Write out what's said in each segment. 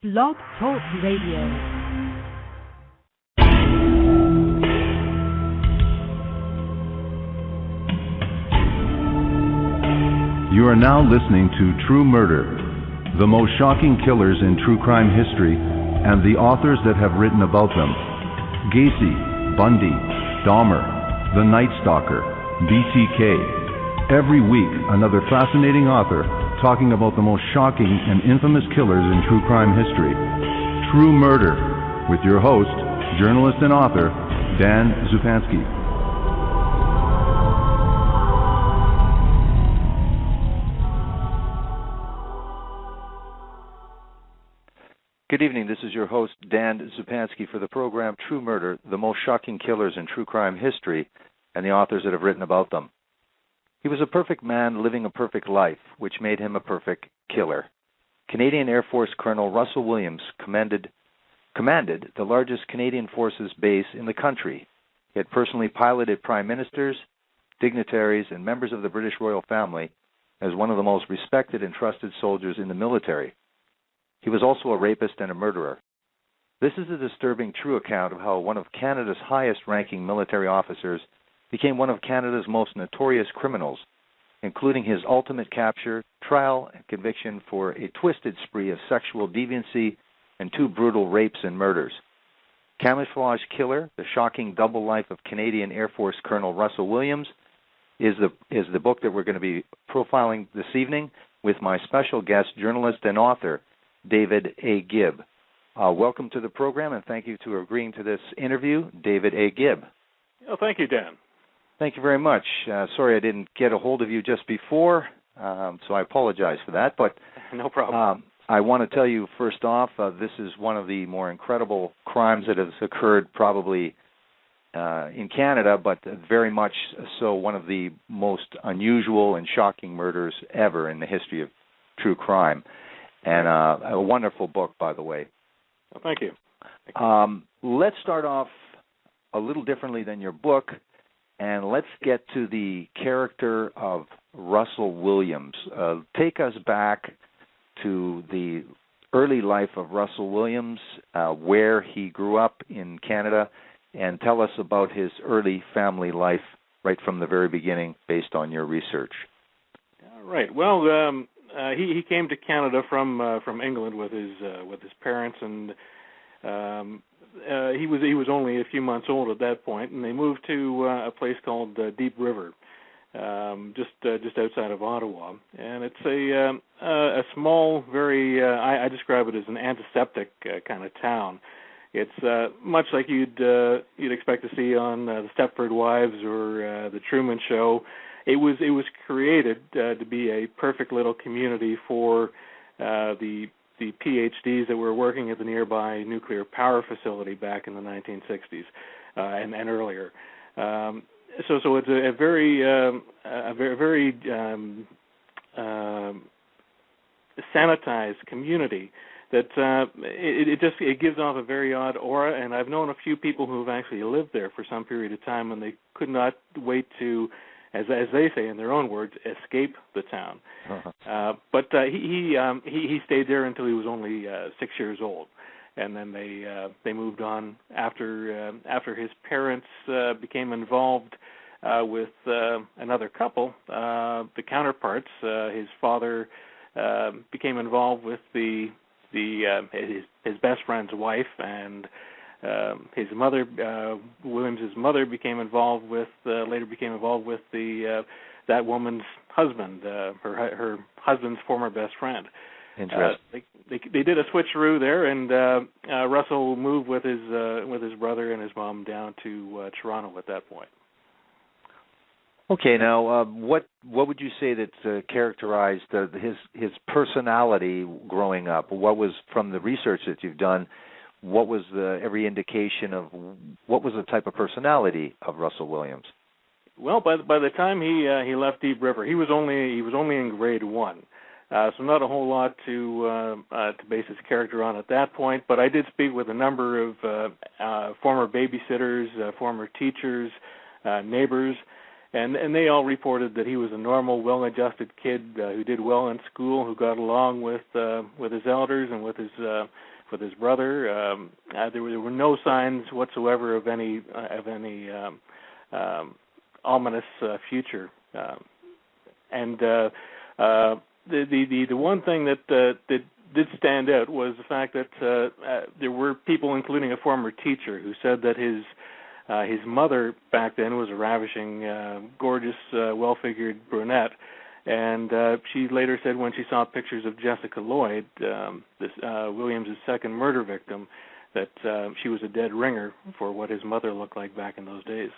Blog Talk Radio. You are now listening to True Murder, the most shocking killers in true crime history, and the authors that have written about them. Gacy, Bundy, Dahmer, The Night Stalker, BTK. Every week, another fascinating author talking about the most shocking and infamous killers in true crime history. True Murder, with your host, journalist and author, Dan Zupansky. Good evening. This is your host, Dan Zupansky, for the program True Murder, the most shocking killers in true crime history, and the authors that have written about them. He was a perfect man living a perfect life, which made him a perfect killer. Canadian Air Force Colonel Russell Williams commanded the largest Canadian forces base in the country. He had personally piloted prime ministers, dignitaries, and members of the British royal family as one of the most respected and trusted soldiers in the military. He was also a rapist and a murderer. This is a disturbing true account of how one of Canada's highest-ranking military officers became one of Canada's most notorious criminals, including his ultimate capture, trial, and conviction for a twisted spree of sexual deviancy and 2 brutal rapes and murders. Camouflage Killer, the shocking double life of Canadian Air Force Colonel Russell Williams, is the book that we're going to be profiling this evening with my special guest, journalist and author, David A. Gibb. Welcome to the program, and thank you for agreeing to this interview, David A. Gibb. Oh, thank you, Dan. Thank you very much. Sorry I didn't get a hold of you just before, so I apologize for that. But no problem. I want to tell you first off, this is one of the more incredible crimes that has occurred probably in Canada, but very much so one of the most unusual and shocking murders ever in the history of true crime. And a wonderful book, by the way. Well, thank you. Let's start off a little differently than your book, and let's get to the character of Russell Williams. Take us back to the early life of Russell Williams, where he grew up in Canada, and tell us about his early family life right from the very beginning based on your research. All right. Well, he came to Canada from England with his parents, and he was only a few months old at that point, and they moved to a place called Deep River, just outside of Ottawa, and it's a small, very I describe it as an antiseptic kind of town. It's much like you'd expect to see on the Stepford Wives or the Truman Show. It was created to be a perfect little community for the PhDs that were working at the nearby nuclear power facility back in the 1960s and earlier. So it's a very sanitized community that it gives off a very odd aura. And I've known a few people who have actually lived there for some period of time, and they could not wait to, as they say in their own words, escape the town. But he stayed there until he was only 6 years old, and then they moved on after his parents became involved with another couple, the counterparts. His father became involved with his best friend's wife, and his mother, Williams's mother, later became involved with that woman's husband, her husband's former best friend. Interesting. They did a switcheroo there, and Russell moved with his brother and his mom down to Toronto at that point. Okay, now what would you say that characterized his personality growing up? What was, from the research that you've done, what was every indication of what was the type of personality of Russell Williams? Well, by the time he left Deep River, he was only in grade 1, so not a whole lot to base his character on at that point. But I did speak with a number of former babysitters, former teachers, neighbors, and they all reported that he was a normal, well-adjusted kid who did well in school, who got along with his elders and with his brother. There were no signs whatsoever of any ominous future. And the one thing that did stand out was the fact that there were people, including a former teacher, who said that his mother back then was a ravishing, gorgeous, well-figured brunette, and she later said when she saw pictures of Jessica Lloyd, Williams' second murder victim, that she was a dead ringer for what his mother looked like back in those days.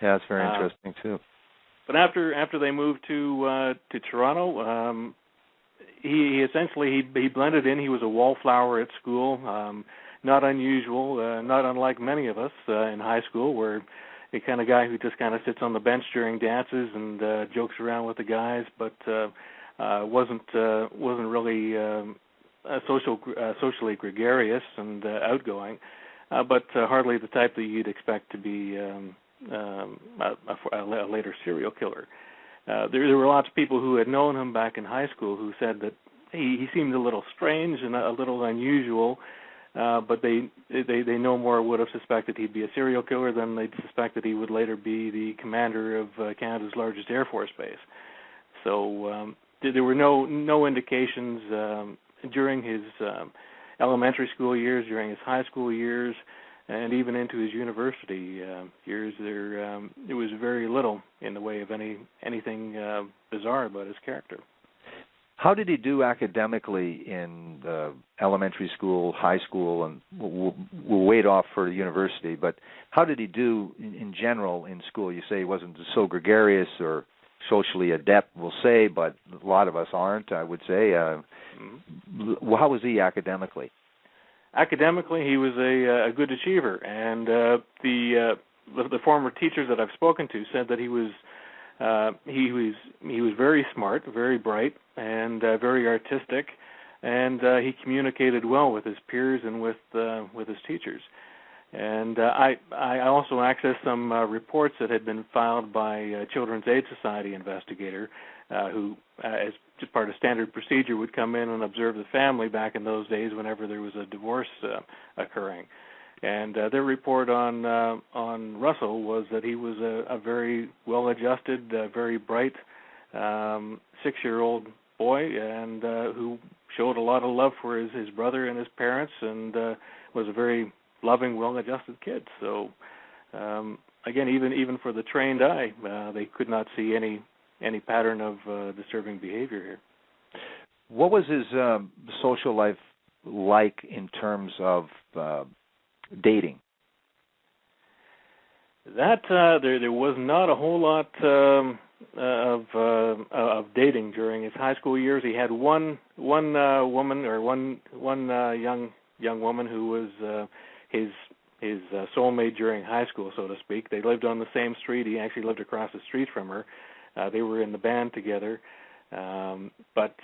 Yeah, that's very interesting too. But after they moved to Toronto, he essentially blended in. He was a wallflower at school, not unusual, not unlike many of us in high school, where the kind of guy who just kind of sits on the bench during dances and jokes around with the guys, but wasn't really socially gregarious and outgoing, but hardly the type that you'd expect to be a later serial killer. There were lots of people who had known him back in high school who said that he seemed a little strange and a little unusual, but they no more would have suspected he'd be a serial killer than they'd suspect that he would later be the commander of Canada's largest Air Force base. So there were no indications during his elementary school years, during his high school years, and even into his university years. There was very little in the way of anything bizarre about his character. How did he do academically in elementary school, high school, and we'll wait off for university, but how did he do in general in school? You say he wasn't so gregarious or socially adept, we'll say, but a lot of us aren't, I would say. How was he academically? Academically, he was a good achiever, and the former teachers that I've spoken to said that he was very smart, very bright, and very artistic, and he communicated well with his peers and with his teachers. And I also accessed some reports that had been filed by a Children's Aid Society investigator who, as just part of standard procedure, would come in and observe the family back in those days whenever there was a divorce occurring. And their report on Russell was that he was a very well-adjusted, very bright 6-year-old boy, and who showed a lot of love for his brother and his parents, and was a very loving, well-adjusted kid. So, again, even for the trained eye, they could not see any pattern of disturbing behavior here. What was his social life like in terms of dating? That there was not a whole lot of dating during his high school years. He had one woman, or one young woman who was his soulmate during high school, so to speak. They lived on the same street. He actually lived across the street from her. They were in the band together, but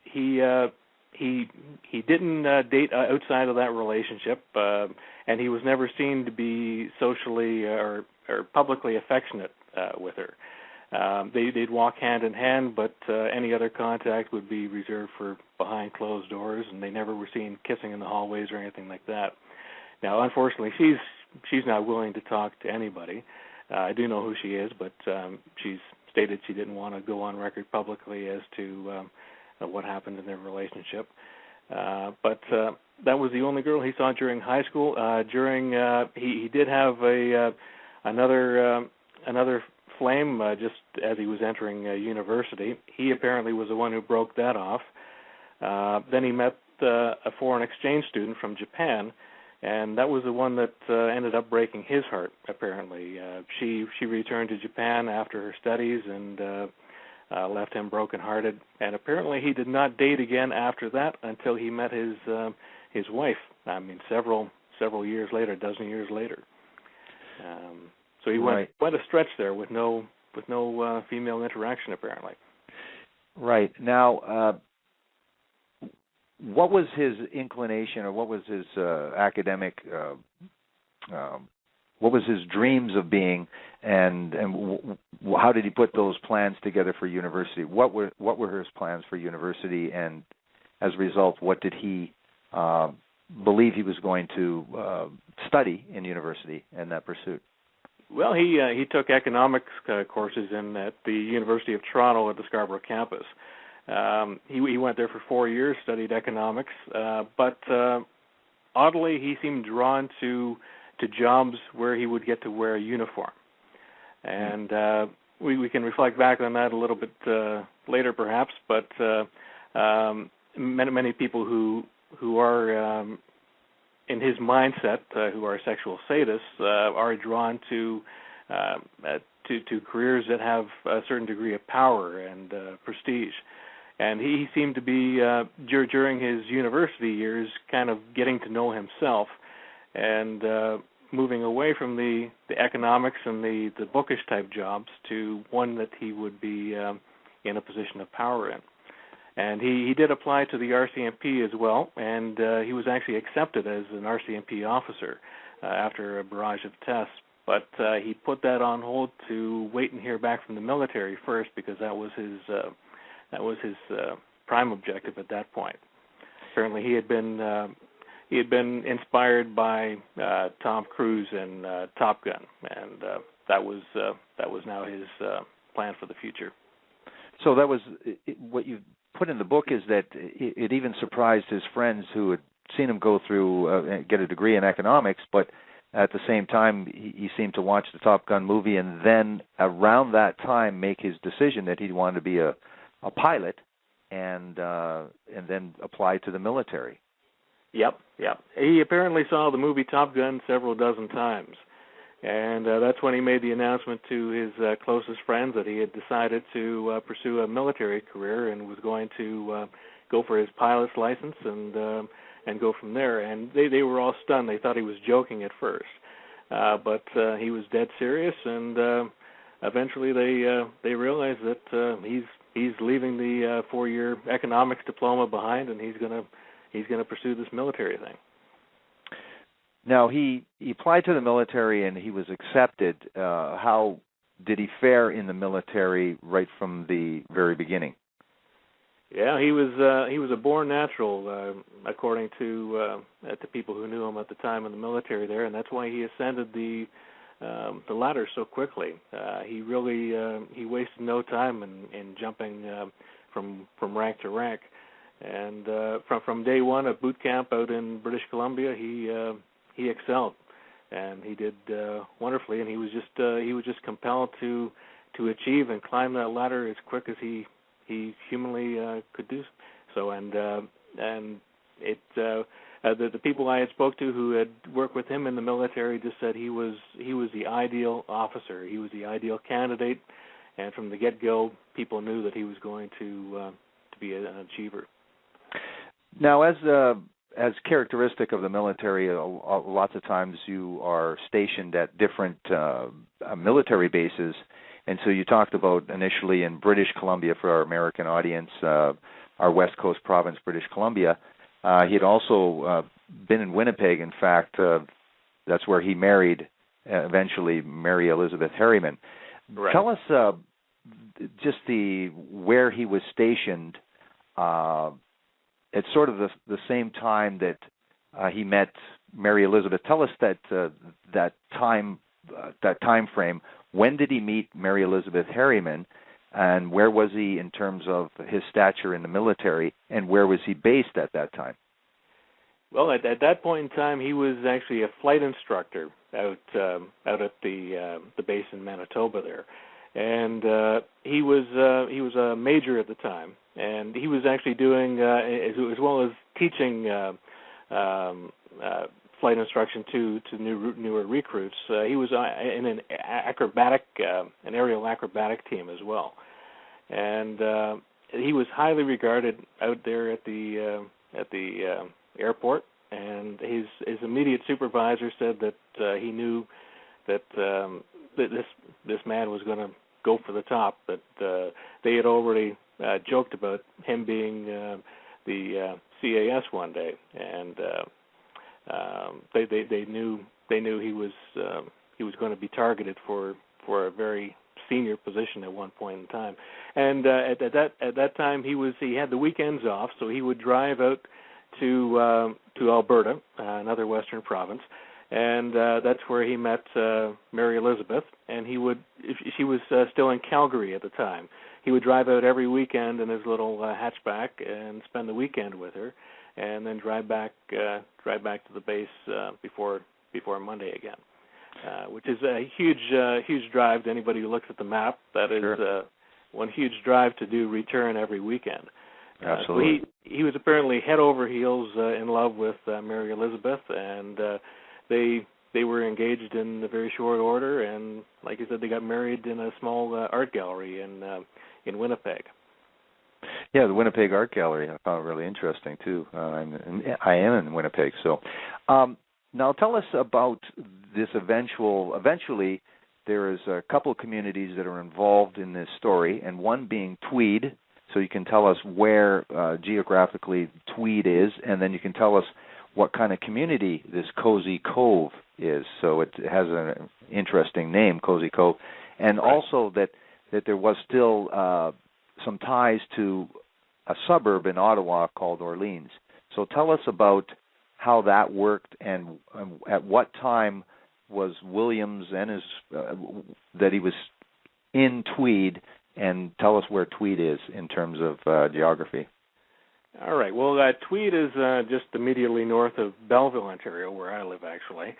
he didn't date outside of that relationship, and he was never seen to be socially or publicly affectionate with her. They'd walk hand in hand, but any other contact would be reserved for behind closed doors, and they never were seen kissing in the hallways or anything like that. Now, unfortunately, she's not willing to talk to anybody. I do know who she is, but she's stated she didn't want to go on record publicly as to what happened in their relationship. But that was the only girl he saw during high school. He did have another flame just as he was entering university. He apparently was the one who broke that off. Then he met a foreign exchange student from Japan, and that was the one that ended up breaking his heart, apparently. She returned to Japan after her studies and left him brokenhearted. And apparently he did not date again after that until he met his wife. I mean, several years later, a dozen years later. So he went quite a stretch there with no female interaction, apparently. Right. Now, what was his inclination, or what was his academic what was his dreams of being, and how did he put those plans together for university? What were his plans for university, and as a result, what did he believe he was going to study in university in that pursuit? Well, he took economics courses at the University of Toronto at the Scarborough campus. He went there for 4 years, studied economics, but oddly, he seemed drawn to jobs where he would get to wear a uniform. And we can reflect back on that a little bit later, perhaps. But many people who are in his mindset, who are sexual sadists, are drawn to careers that have a certain degree of power and prestige. And he seemed to be, during his university years, kind of getting to know himself and moving away from the economics and the bookish type jobs to one that he would be in a position of power in. And he did apply to the RCMP as well, and he was actually accepted as an RCMP officer after a barrage of tests. But he put that on hold to wait and hear back from the military first, because that was his prime objective at that point. Certainly, he had been inspired by Tom Cruise and Top Gun, and that was now his plan for the future. So that was what you put in the book, is that it even surprised his friends who had seen him go through get a degree in economics, but at the same time he seemed to watch the Top Gun movie and then around that time make his decision that he wanted to be a pilot and then apply to the military. Yep. He apparently saw the movie Top Gun several dozen times. And that's when he made the announcement to his closest friends that he had decided to pursue a military career and was going to go for his pilot's license and go from there. And they were all stunned. They thought he was joking at first, but he was dead serious. And eventually, they realized that he's leaving the 4-year economics diploma behind, and he's gonna pursue this military thing. Now, he applied to the military and he was accepted. How did he fare in the military right from the very beginning? Yeah, he was a born natural, according to people who knew him at the time in the military there, and that's why he ascended the ladder so quickly. He really he wasted no time in jumping from rank to rank, and from day one at boot camp out in British Columbia, he excelled, and he did wonderfully. And he was just compelled to achieve and climb that ladder as quick as he humanly could do so. And the people I had spoke to who had worked with him in the military just said he was the ideal officer. He was the ideal candidate, and from the get-go, people knew that he was going to be an achiever. Now, as characteristic of the military, lots of times you are stationed at different military bases, and so you talked about initially in British Columbia for our American audience, our West Coast province, British Columbia. He had also been in Winnipeg. In fact, that's where he married eventually Mary Elizabeth Harriman. Right. Tell us just where he was stationed. At sort of the same time that he met Mary Elizabeth. Tell us that time frame. When did he meet Mary Elizabeth Harriman, and where was he in terms of his stature in the military, and where was he based at that time? Well, at that point in time, he was actually a flight instructor out at the base in Manitoba there, and he was a major at the time. And he was actually doing, as well as teaching flight instruction to newer recruits. He was in an aerial acrobatic team as well, and he was highly regarded out there at the airport. And his immediate supervisor said that he knew that this man was going to go for the top. That they had already joked about him being the CAS one day, and they knew he was going to be targeted for a very senior position at one point in time. And at that time he had the weekends off, so he would drive out to Alberta, another western province, and that's where he met Mary Elizabeth. And she was still in Calgary at the time. He would drive out every weekend in his little hatchback and spend the weekend with her, and then drive back to the base before Monday again, which is a huge drive to anybody who looks at the map. That is Sure. one huge drive to do return every weekend. Absolutely. So he was apparently head over heels in love with Mary Elizabeth, and they were engaged in a very short order. And like you said, they got married in a small art gallery in Winnipeg. Yeah, the Winnipeg Art Gallery I found really interesting too. I am in Winnipeg, so now tell us about this eventually there is a couple of communities that are involved in this story, and one being Tweed. So you can tell us where geographically Tweed is, and then you can tell us what kind of community this Cozy Cove is. So it has an interesting name, Cozy Cove, and Right. also that there was still some ties to a suburb in Ottawa called Orleans. So tell us about how that worked, and at what time was Williams and his that he was in Tweed, and tell us where Tweed is in terms of geography. All right. Well, Tweed is just immediately north of Belleville, Ontario, where I live actually,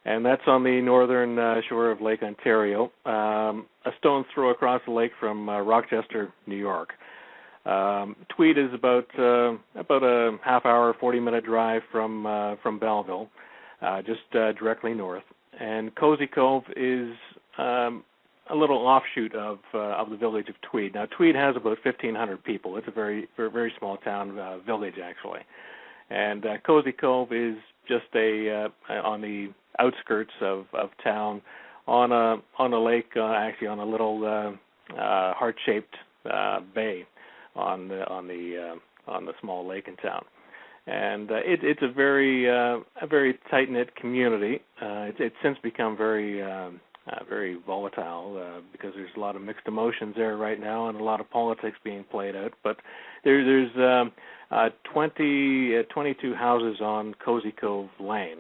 and that's on the northern shore of Lake Ontario, a stone's throw across the lake from Rochester, New York. Tweed is about a half-hour, 40-minute drive from Belleville, just directly north. And Cozy Cove is a little offshoot of the village of Tweed. Now, Tweed has about 1,500 people. It's a very, very, very small town village, actually. And Cozy Cove is just on the outskirts of town, on a lake, actually on a little heart-shaped bay on the small lake in town. And it's a very tight-knit community. It's since become very volatile because there's a lot of mixed emotions there right now and a lot of politics being played out. But there's 22 houses on Cozy Cove Lane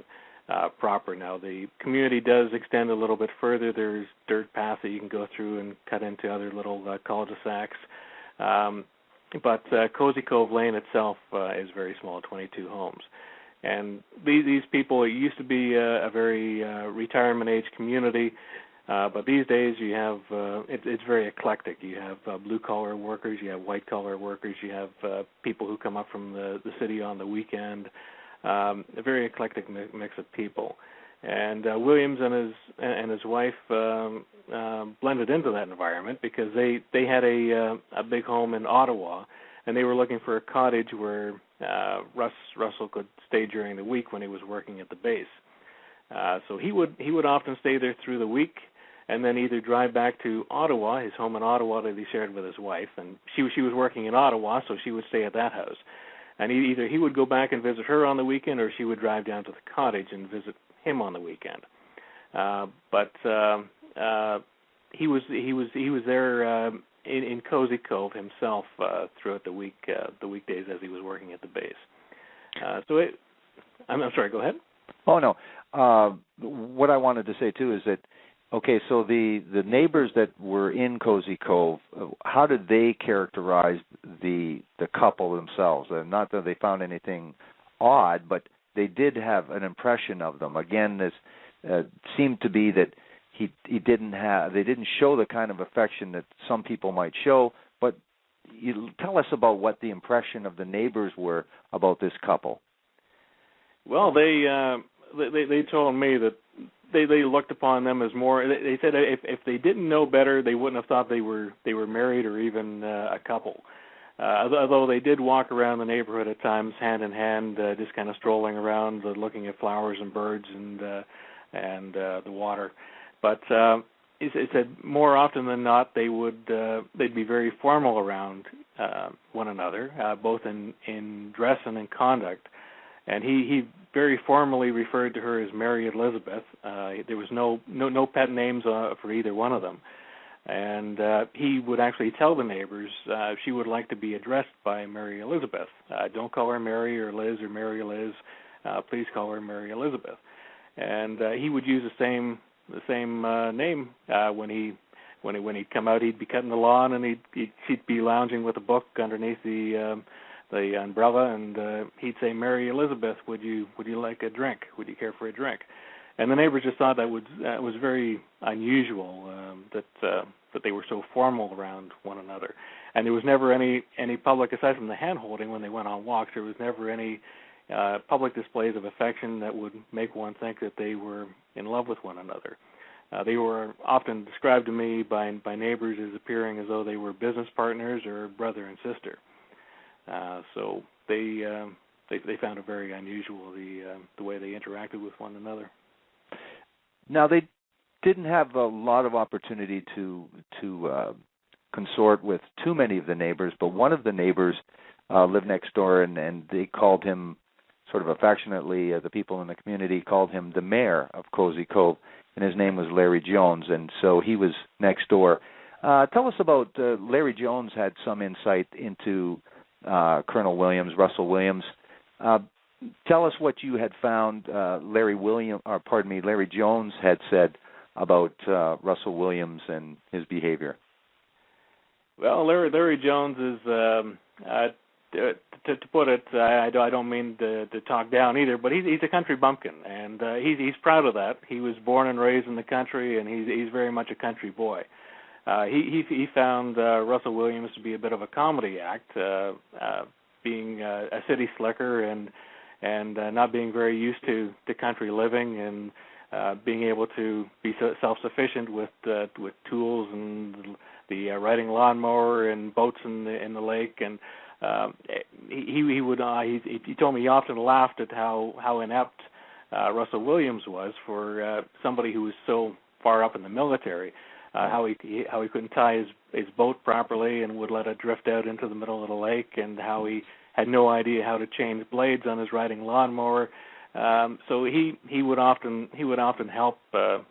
proper. Now, the community does extend a little bit further. There's dirt paths that you can go through and cut into other little cul-de-sacs. But Cozy Cove Lane itself is very small, 22 homes. And these people, it used to be a very retirement-age community, but these days you have, it's very eclectic. You have blue-collar workers, you have white-collar workers, you have people who come up from the city on the weekend, a very eclectic mix of people. And Williams and his wife blended into that environment because they had a big home in Ottawa, and they were looking for a cottage where Russell could stay during the week when he was working at the base. So he would often stay there through the week, and then either drive back to Ottawa, his home in Ottawa that he shared with his wife, and she was working in Ottawa, so she would stay at that house. And either he would go back and visit her on the weekend, or she would drive down to the cottage and visit him on the weekend. But he was there in Cozy Cove himself throughout the weekdays as he was working at the base. I'm sorry. Go ahead. Oh no. What I wanted to say too is that okay, so the neighbors that were in Cozy Cove, how did they characterize the couple themselves? Not that they found anything odd, but they did have an impression of them. Again, this seemed to be that they didn't show the kind of affection that some people might show. But you tell us about what the impression of the neighbors were about this couple. Well, they told me that they looked upon them as more. They said if they didn't know better, they wouldn't have thought they were married or even a couple. Although they did walk around the neighborhood at times hand in hand, just kind of strolling around, looking at flowers and birds and the water. But he said more often than not they'd be very formal around one another, both in dress and in conduct. and he very formally referred to her as Mary Elizabeth. There was no pet names for either one of them. And he would actually tell the neighbors she would like to be addressed by Mary Elizabeth. Don't call her Mary or Liz or Mary Liz. Please call her Mary Elizabeth. And he would use the same name when he'd come out. He'd be cutting the lawn, and she'd be lounging with a book underneath the umbrella, and he'd say, "Mary Elizabeth, would you like a drink? Would you care for a drink?" And the neighbors just thought that was very unusual, that they were so formal around one another. And there was never any public, aside from the hand-holding when they went on walks, there was never any public displays of affection that would make one think that they were in love with one another. They were often described to me by neighbors as appearing as though they were business partners or brother and sister. So they found it very unusual, the way they interacted with one another. Now, they didn't have a lot of opportunity to consort with too many of the neighbors, but one of the neighbors lived next door, and they called him, sort of affectionately, the people in the community called him the mayor of Cozy Cove, and his name was Larry Jones, and so he was next door. Tell us about Larry Jones. Had some insight into Colonel Williams, Russell Williams. Tell us what you had found. Larry Jones had said about Russell Williams and his behavior. Well, Larry Jones is, to put it, I don't mean to talk down either, but he's a country bumpkin, and he's proud of that. He was born and raised in the country, and he's very much a country boy. He found Russell Williams to be a bit of a comedy act, being a city slicker and not being very used to country living, and being able to be self-sufficient with tools and the riding lawnmower and boats in the lake. And he told me he often laughed at how inept Russell Williams was for somebody who was so far up in the military. How he couldn't tie his boat properly and would let it drift out into the middle of the lake, and how he had no idea how to change blades on his riding lawnmower. So he would often help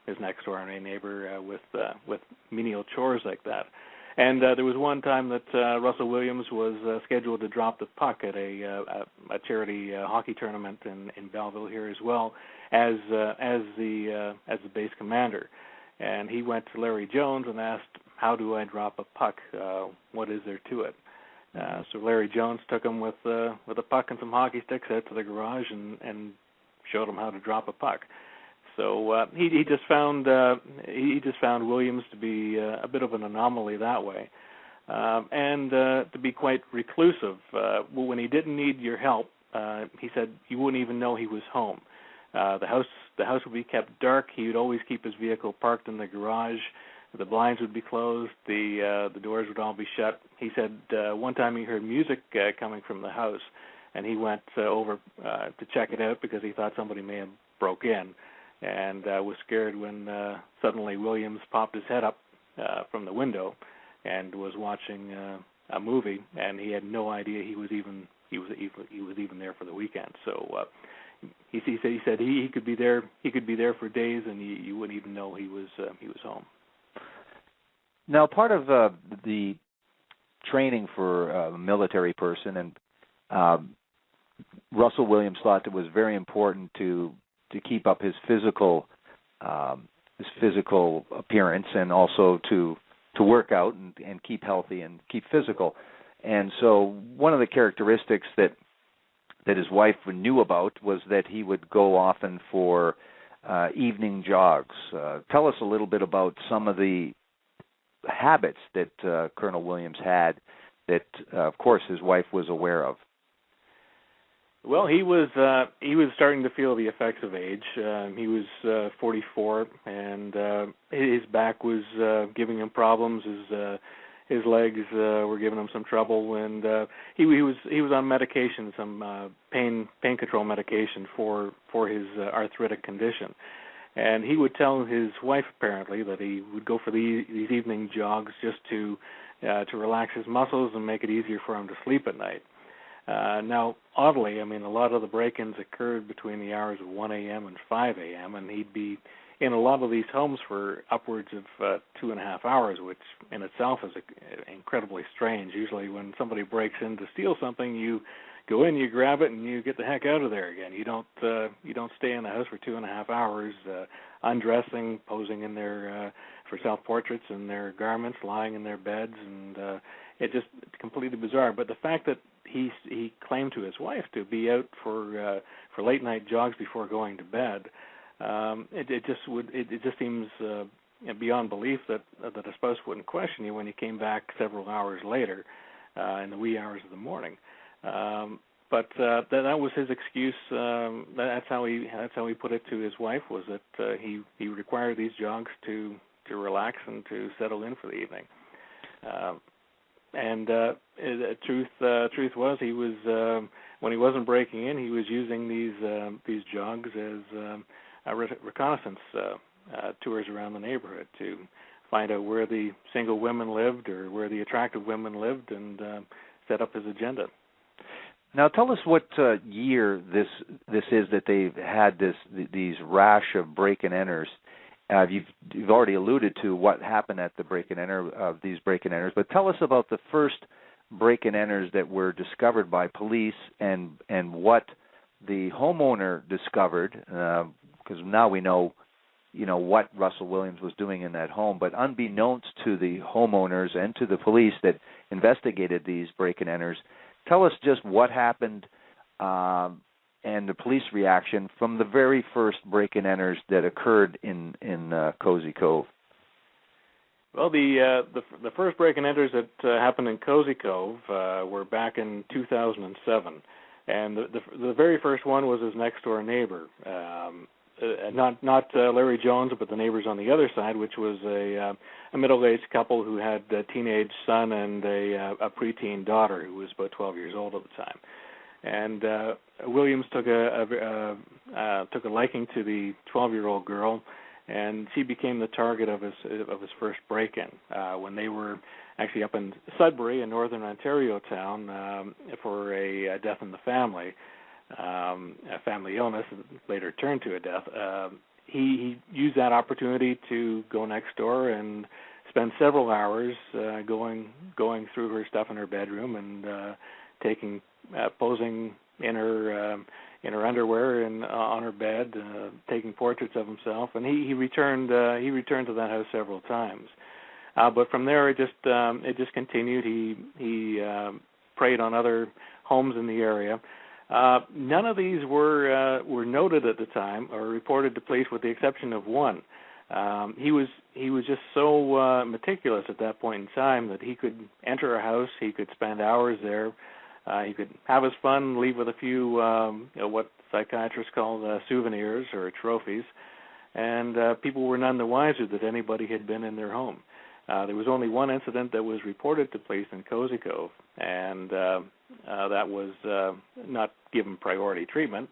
his next door neighbor with menial chores like that. And there was one time that Russell Williams was scheduled to drop the puck at a charity hockey tournament in Belleville here as well as the base commander. And he went to Larry Jones and asked, "How do I drop a puck? What is there to it?" So Larry Jones took him with a puck and some hockey sticks out to the garage and showed him how to drop a puck. So he just found Williams to be a bit of an anomaly that way, and to be quite reclusive. When he didn't need your help, he said you wouldn't even know he was home. The house would be kept dark. He would always keep his vehicle parked in the garage. The blinds would be closed. The doors would all be shut. He said one time he heard music coming from the house, and he went over to check it out because he thought somebody may have broke in, and was scared when suddenly Williams popped his head up from the window and was watching a movie, and he had no idea he was even there for the weekend. So he said he could be there. He could be there for days, and you wouldn't even know he was home. Now, part of the training for a military person, and Russell Williams thought it was very important to keep up his physical appearance, and also to work out and keep healthy and keep physical. And so one of the characteristics that his wife knew about was that he would go often for evening jogs. Tell us a little bit about some of the habits that Colonel Williams had that, of course, his wife was aware of. Well, he was starting to feel the effects of age. He was 44, and his back was giving him problems. His legs were giving him some trouble, and he was on medication, some pain control medication for his arthritic condition. And he would tell his wife apparently that he would go for these evening jogs just to relax his muscles and make it easier for him to sleep at night. Now, oddly, I mean, a lot of the break-ins occurred between the hours of 1 a.m. and 5 a.m., and he'd be in a lot of these homes for upwards of 2.5 hours, which in itself is incredibly strange. Usually when somebody breaks in to steal something, you go in, you grab it, and you get the heck out of there again. You don't stay in the house for 2.5 hours, undressing, posing in their for self-portraits in their garments, lying in their beds, and it's completely bizarre. But the fact that he claimed to his wife to be out for late night jogs before going to bed, it just seems beyond belief that a spouse wouldn't question you when you came back several hours later in the wee hours of the morning. But that was his excuse. That's how he put it to his wife, was that he required these jogs to relax and to settle in for the evening. Truth was, he was when he wasn't breaking in, he was using these jogs as reconnaissance tours around the neighborhood to find out where the single women lived or where the attractive women lived, and set up his agenda. Now, tell us what year this is that they've had these rash of break-and-enters. You've already alluded to what happened at the break-and-enter of these break-and-enters, but tell us about the first break-and-enters that were discovered by police and what the homeowner discovered, because now we know what Russell Williams was doing in that home, but unbeknownst to the homeowners and to the police that investigated these break-and-enters, tell us just what happened and the police reaction from the very first break-and-enters that occurred in Cozy Cove. Well, the first break-and-enters that happened in Cozy Cove were back in 2007, and the very first one was his next-door neighbor, not Larry Jones, but the neighbors on the other side, which was a middle-aged couple who had a teenage son and a preteen daughter who was about 12 years old at the time. And Williams took a liking to the 12-year-old girl, and she became the target of his first break-in when they were actually up in Sudbury, a northern Ontario town, for a death in the family, a family illness that later turned to a death. He used that opportunity to go next door and spend several hours going through her stuff in her bedroom and posing in her underwear and on her bed, taking portraits of himself. And he returned to that house several times. But from there, it just continued. He preyed on other homes in the area. None of these were noted at the time or reported to police, with the exception of one. He was just so meticulous at that point in time that he could enter a house, he could spend hours there, he could have his fun, leave with a few what psychiatrists call souvenirs or trophies, and people were none the wiser that anybody had been in their home. There was only one incident that was reported to police in Cozy Cove, and that was not given priority treatment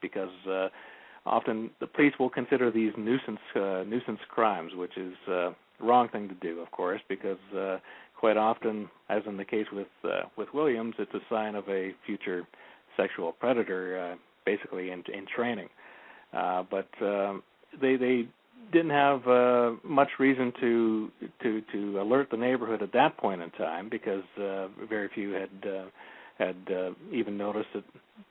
because often the police will consider these nuisance crimes, which is the wrong thing to do, of course, because quite often, as in the case with Williams, it's a sign of a future sexual predator, basically in training. But they didn't have much reason to alert the neighborhood at that point in time, because very few had even noticed that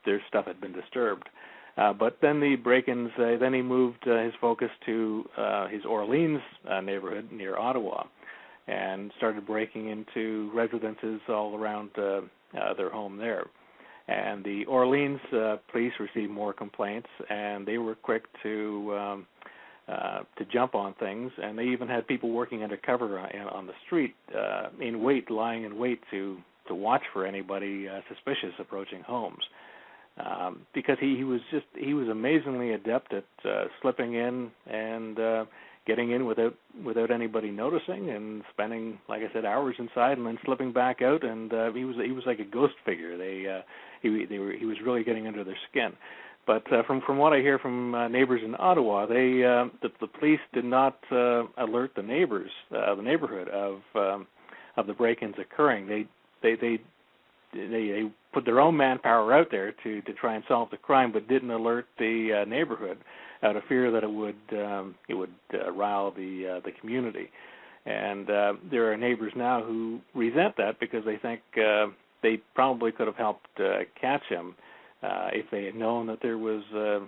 their stuff had been disturbed. But then the break-ins, then he moved his focus to his Orleans neighborhood near Ottawa, and started breaking into residences all around their home there. And the Orleans police received more complaints, and they were quick to jump on things, and they even had people working undercover on the street, lying in wait to watch for anybody suspicious approaching homes, because he was amazingly adept at slipping in and getting in without anybody noticing, and spending, like I said, hours inside and then slipping back out, and he was like a ghost figure. He was really getting under their skin. But from what I hear from neighbors in Ottawa, the police did not alert the neighborhood of the break-ins occurring. They put their own manpower out there to try and solve the crime, but didn't alert the neighborhood out of fear that it would rile the community. And there are neighbors now who resent that because they think they probably could have helped catch him if they had known that there was a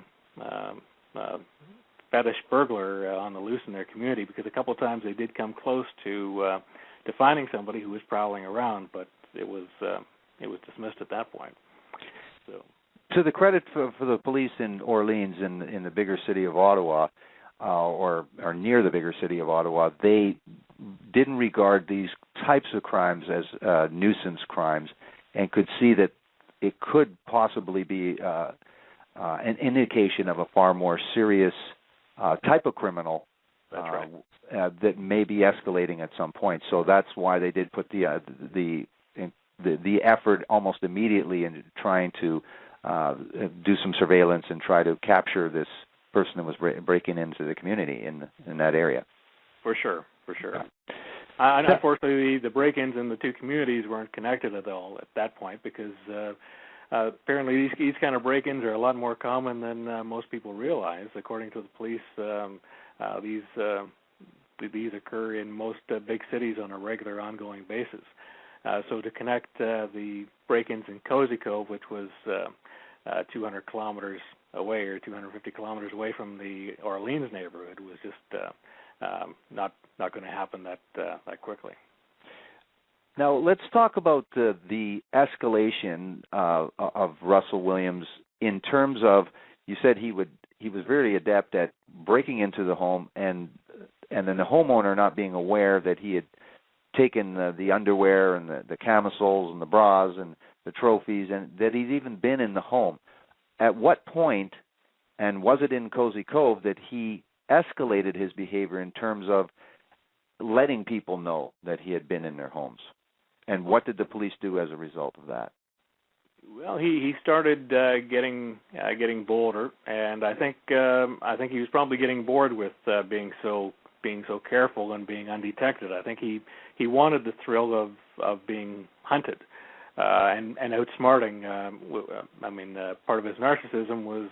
fetish burglar on the loose in their community, because a couple of times they did come close to finding somebody who was prowling around, but it was dismissed at that point. So, to the credit for the police in Orleans, in the bigger city of Ottawa, or near the bigger city of Ottawa, they didn't regard these types of crimes as nuisance crimes, and could see that it could possibly be an indication of a far more serious type of criminal. That's right. That may be escalating at some point. So that's why they did put the effort almost immediately into trying to do some surveillance and try to capture this person that was breaking into the community in that area. For sure. And unfortunately, the break-ins in the two communities weren't connected at all at that point, because apparently these kind of break-ins are a lot more common than most people realize. According to the police, these occur in most big cities on a regular, ongoing basis. So to connect the break-ins in Cozy Cove, which was 200 kilometers away or 250 kilometers away from the Orleans neighborhood, was just not going to happen that quickly. Now let's talk about the escalation of Russell Williams in terms of, you said he was very adept at breaking into the home and then the homeowner not being aware that he had taken the underwear and the camisoles and the bras and the trophies, and that he'd even been in the home. At what point, and was it in Cozy Cove, that he escalated his behavior in terms of letting people know that he had been in their homes? And what did the police do as a result of that? Well, he started getting bolder, and I think he was probably getting bored with being so careful and being undetected. I think he wanted the thrill of being hunted and outsmarting. Part of his narcissism was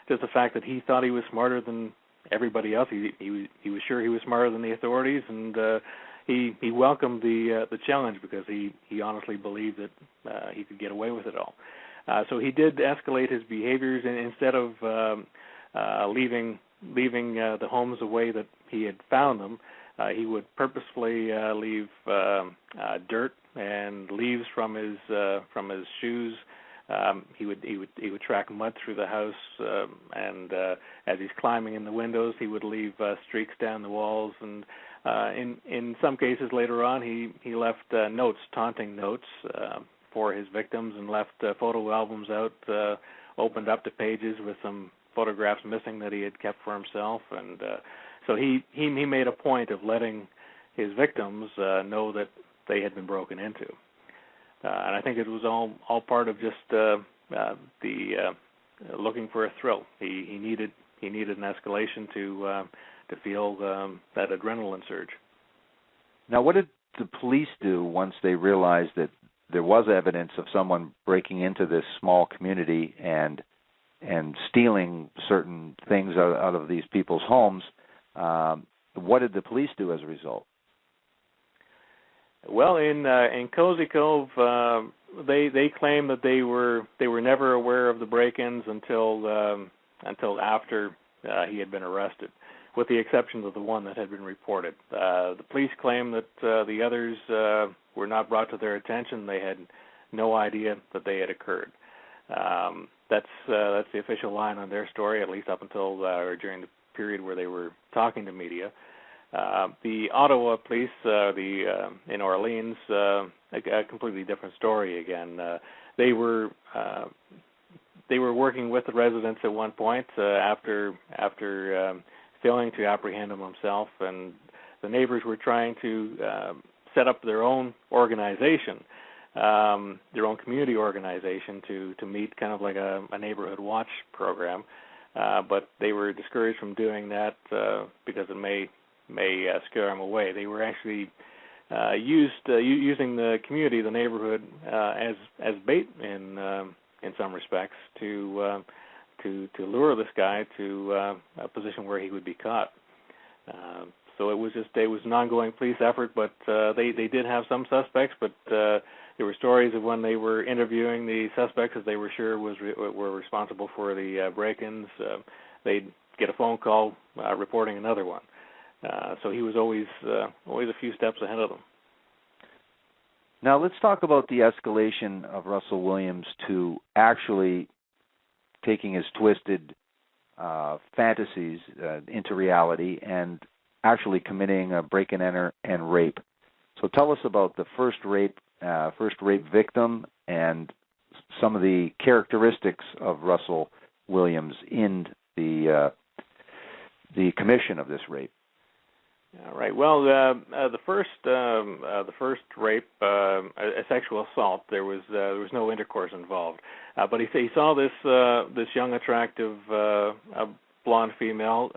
just the fact that he thought he was smarter than everybody else. He was sure he was smarter than the authorities, and he welcomed the challenge because he honestly believed that he could get away with it all. So he did escalate his behaviors, and instead of leaving the homes the way that he had found them, he would purposefully leave dirt and leaves from his shoes. He would track mud through the house, and as he's climbing in the windows, he would leave streaks down the walls. And in some cases later on, he left notes, taunting notes, for his victims, and left photo albums out, opened up the pages with some photographs missing that he had kept for himself. And so he made a point of letting his victims know that they had been broken into. And I think it was all part of just the looking for a thrill. He needed an escalation to feel that adrenaline surge. Now, what did the police do once they realized that there was evidence of someone breaking into this small community and stealing certain things out of these people's homes? What did the police do as a result? Well, in Cozy Cove, they claim that they were never aware of the break-ins until after he had been arrested, with the exception of the one that had been reported. The police claim that the others were not brought to their attention. They had no idea that they had occurred. That's the official line on their story, at least up until or during the period where they were talking to media. The Ottawa police, in Orleans, a completely different story again. They were working with the residents at one point after failing to apprehend him himself, and the neighbors were trying to set up their own organization, their own community organization to meet, kind of like a neighborhood watch program, but they were discouraged from doing that because it may scare them away. They were actually using the community, the neighborhood, as bait in some respects to lure this guy to a position where he would be caught. So it was an ongoing police effort, but they did have some suspects, but there were stories of when they were interviewing the suspects that they were sure were responsible for the break-ins. They'd get a phone call reporting another one. So he was always a few steps ahead of them. Now let's talk about the escalation of Russell Williams to actually taking his twisted fantasies into reality and actually committing a break-and-enter and rape. So tell us about the first rape victim and some of the characteristics of Russell Williams in the commission of this rape. All right. Well, the first rape, a sexual assault. There was no intercourse involved, but he saw this young, attractive blonde female.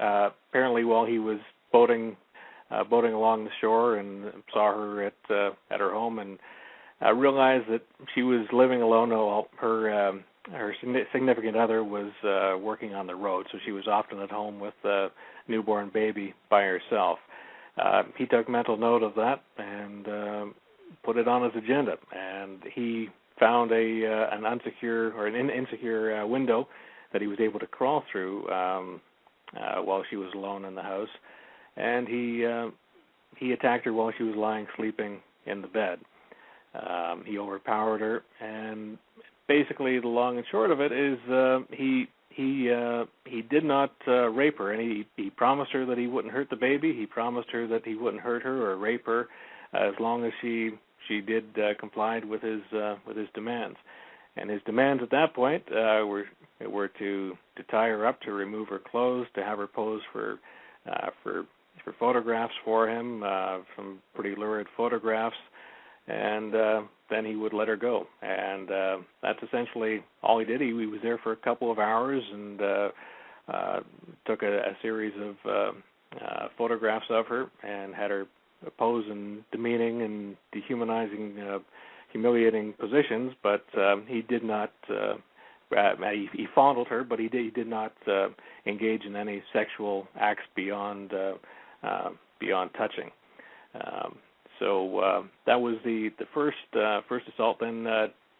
Apparently, while he was boating along the shore, and saw her at her home, and realized that she was living alone. Her significant other was working on the road, so she was often at home with a newborn baby by herself. He took mental note of that and put it on his agenda, and he found an insecure window that he was able to crawl through while she was alone in the house, and he attacked her while she was lying sleeping in the bed. He overpowered her, and basically the long and short of it is he did not rape her, and he promised her that he wouldn't hurt the baby. He promised her that he wouldn't hurt her or rape her as long as she did complied with his demands. And his demands at that point were to tie her up, to remove her clothes, to have her pose for photographs for him, some pretty lurid photographs, and then he would let her go. And that's essentially all he did. He was there for a couple of hours and took a series of photographs of her and had her pose in demeaning and dehumanizing, humiliating positions, but he did not, he fondled her, but he did not engage in any sexual acts beyond touching. So that was the first assault. Then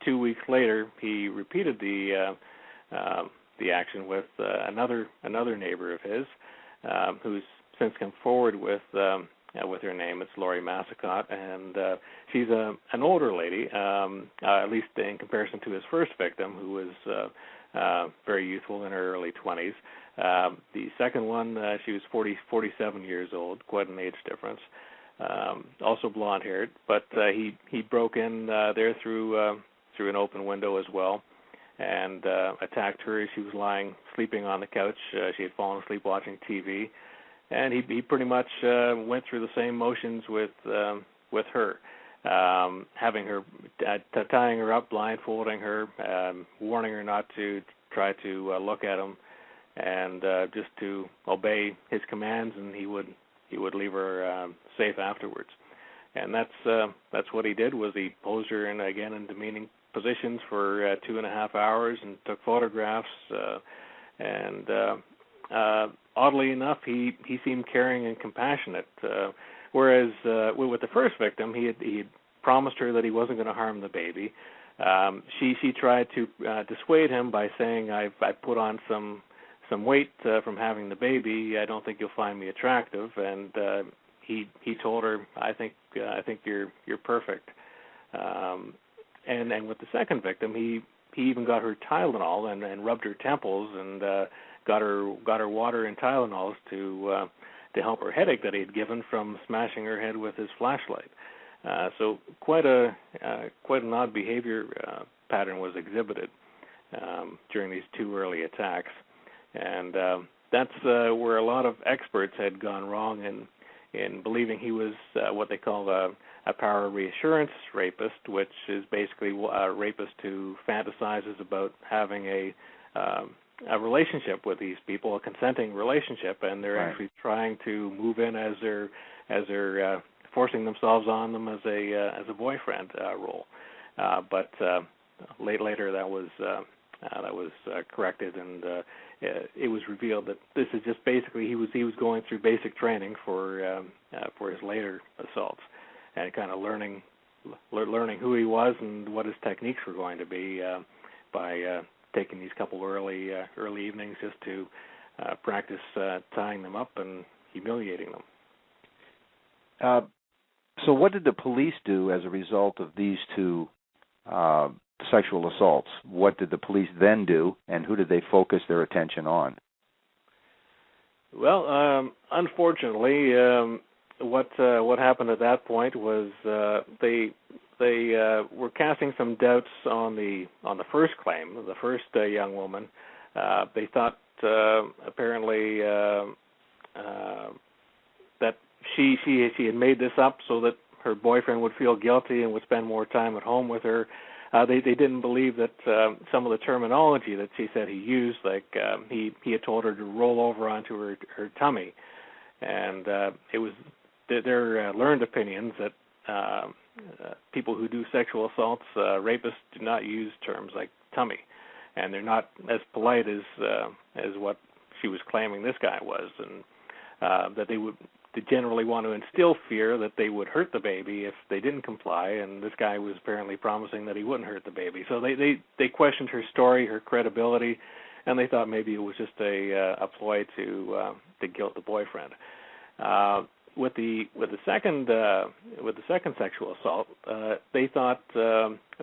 2 weeks later, he repeated the action with another neighbor of his, who's since come forward with her name. It's Lori Massicott, and she's an older lady, at least in comparison to his first victim, who was very youthful in her early 20s. The second one, she was 47 years old, quite an age difference. Also blonde-haired, but he broke in there through an open window as well, and attacked her as she was sleeping on the couch. She had fallen asleep watching TV, and he pretty much went through the same motions with her, having her tying her up, blindfolding her, warning her not to try to look at him, and just to obey his commands, and he would leave her safe afterwards. And that's what he did. Was he posed her in demeaning positions for 2.5 hours and took photographs, and oddly enough, he seemed caring and compassionate. Whereas with the first victim, he had promised her that he wasn't going to harm the baby. She tried to dissuade him by saying, "I put on some weight from having the baby. I don't think you'll find me attractive." And he told her, "I think you're perfect." And with the second victim, he even got her Tylenol and rubbed her temples and got her water and Tylenols to help her headache that he had given from smashing her head with his flashlight. So quite an odd behavior pattern was exhibited during these two early attacks. And that's where a lot of experts had gone wrong in believing he was what they call a power reassurance rapist, which is basically a rapist who fantasizes about having a relationship with these people, a consenting relationship, and they're actually trying to move in as their forcing themselves on them as a boyfriend role. But later that was corrected, and it was revealed that this is just basically he was going through basic training for his later assaults, and kind of learning who he was and what his techniques were going to be by taking these couple early evenings just to practice tying them up and humiliating them. So what did the police do as a result of these two sexual assaults? What did the police then do, and who did they focus their attention on? Well, unfortunately, what happened at that point was they were casting some doubts on the first claim, the first young woman. They thought apparently that she had made this up so that her boyfriend would feel guilty and would spend more time at home with her. They didn't believe that some of the terminology that she said he used, like he had told her to roll over onto her tummy, and it was their learned opinions that people who do sexual assaults, rapists, do not use terms like tummy, and they're not as polite as what she was claiming this guy was, and that they generally want to instill fear that they would hurt the baby if they didn't comply, and this guy was apparently promising that he wouldn't hurt the baby. So they questioned her story, her credibility, and they thought maybe it was just a ploy to guilt the boyfriend. With the second sexual assault, they thought,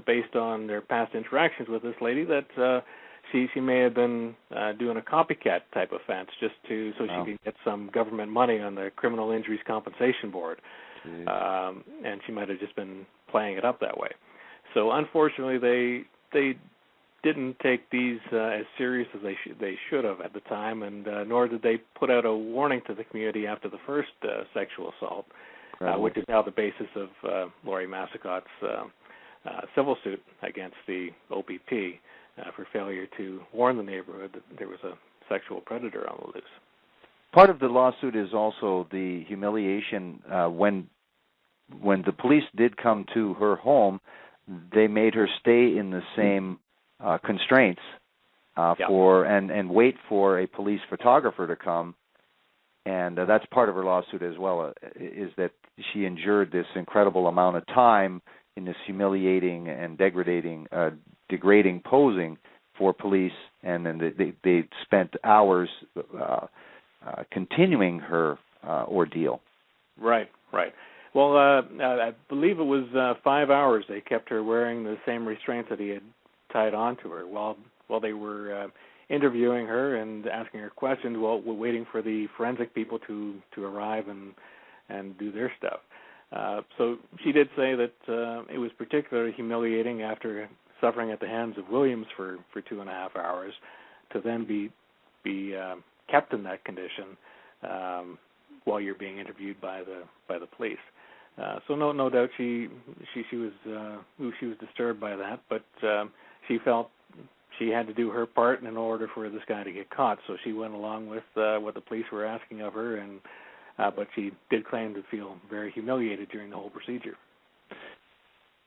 based on their past interactions with this lady, that she may have been doing a copycat type offense just so she can get some government money on the Criminal Injuries Compensation Board, and she might have just been playing it up that way. So unfortunately, they didn't take these as serious as they should have at the time, and nor did they put out a warning to the community after the first sexual assault, which is now the basis of Laurie Massicot's civil suit against the OPP for failure to warn the neighborhood that there was a sexual predator on the loose. Part of the lawsuit is also the humiliation when the police did come to her home. They made her stay in the same constraints and wait for a police photographer to come, and that's part of her lawsuit as well. Is that she endured this incredible amount of time in this humiliating and degrading posing for police, and then they spent hours continuing her ordeal. Right. Well, I believe it was 5 hours they kept her wearing the same restraints that he had tied onto her while they were interviewing her and asking her questions while waiting for the forensic people to arrive and do their stuff. So she did say that it was particularly humiliating after suffering at the hands of Williams for 2.5 hours to then be kept in that condition while you're being interviewed by the police. So no doubt she was disturbed by that, but she felt she had to do her part in order for this guy to get caught. So she went along with what the police were asking of her, and but she did claim to feel very humiliated during the whole procedure.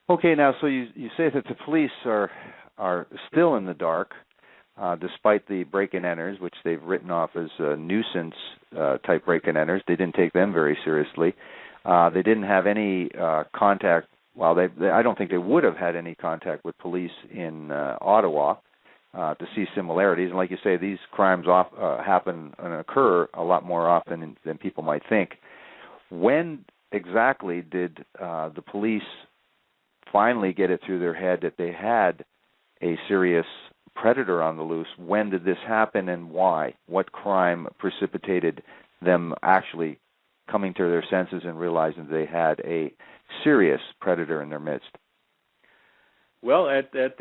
Okay, now so you say that the police are still in the dark, despite the break-and-enters, which they've written off as nuisance type break-and-enters. They didn't take them very seriously. They didn't have any contact. Well, I don't think they would have had any contact with police in Ottawa to see similarities. And like you say, these crimes happen and occur a lot more often than people might think. When exactly did the police finally get it through their head that they had a serious predator on the loose? When did this happen, and why? What crime precipitated them actually coming to their senses and realizing they had a serious predator in their midst? Well, after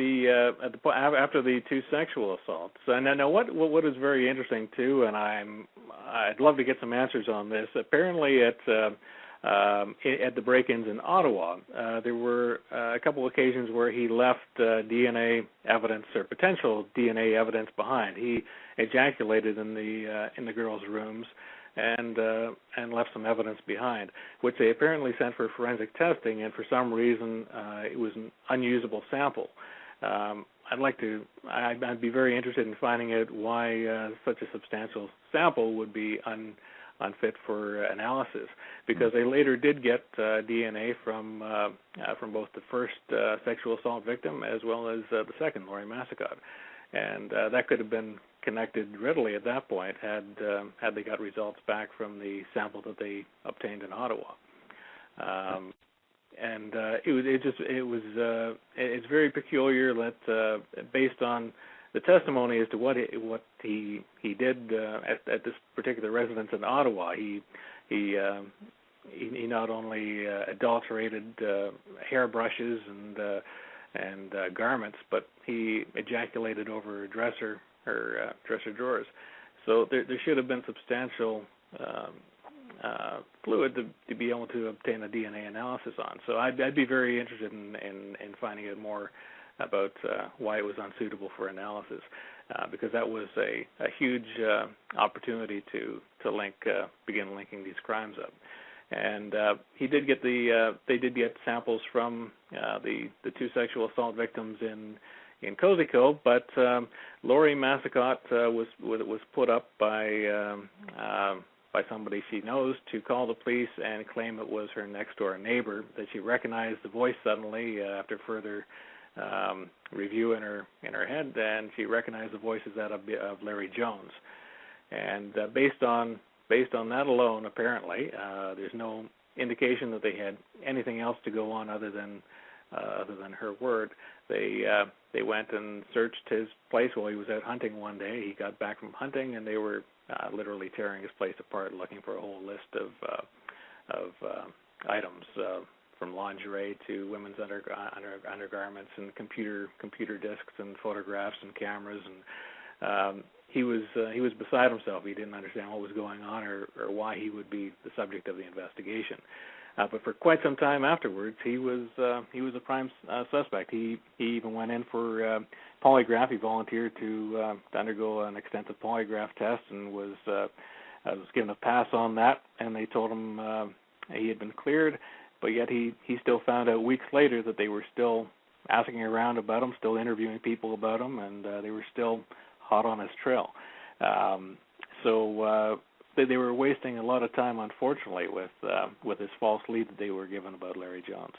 the two sexual assaults, and now what is very interesting too, and I'd love to get some answers on this. Apparently, at at the break-ins in Ottawa. There were a couple of occasions where he left DNA evidence or potential DNA evidence behind. He ejaculated in the girls' rooms and left some evidence behind, which they apparently sent for forensic testing, and for some reason it was an unusable sample. I'd be very interested in finding out why such a substantial sample would be unfit for analysis, because they later did get DNA from both the first sexual assault victim as well as the second, Laurie Massicott, and that could have been connected readily at that point had they got results back from the sample that they obtained in Ottawa. It's very peculiar that based on the testimony as to what he did at this particular residence in Ottawa, he not only adulterated hairbrushes and garments, but he ejaculated over dresser drawers. So there should have been substantial fluid to be able to obtain a DNA analysis on. So I'd be very interested in finding out more about why it was unsuitable for analysis, because that was a huge opportunity to begin linking these crimes up. And they did get samples from the two sexual assault victims in Cozy Cove, but Laurie Massicott was put up by somebody she knows to call the police and claim it was her next door neighbor, that she recognized the voice suddenly after further review in her head, and she recognized the voice as that of Larry Jones. And based on that alone, apparently, there's no indication that they had anything else to go on other than her word. They went and searched his place while he was out hunting one day. He got back from hunting, and they were literally tearing his place apart, looking for a whole list of items, from lingerie to women's undergarments and computer discs and photographs and cameras. And he was beside himself. He didn't understand what was going on or why he would be the subject of the investigation. But for quite some time afterwards, he was a prime suspect. He even went in for polygraph. He volunteered to undergo an extensive polygraph test and was given a pass on that. And they told him he had been cleared, but yet he still found out weeks later that they were still asking around about him, still interviewing people about him, and they were still hot on his trail. So they were wasting a lot of time, unfortunately, with this false lead that they were given about Larry Jones.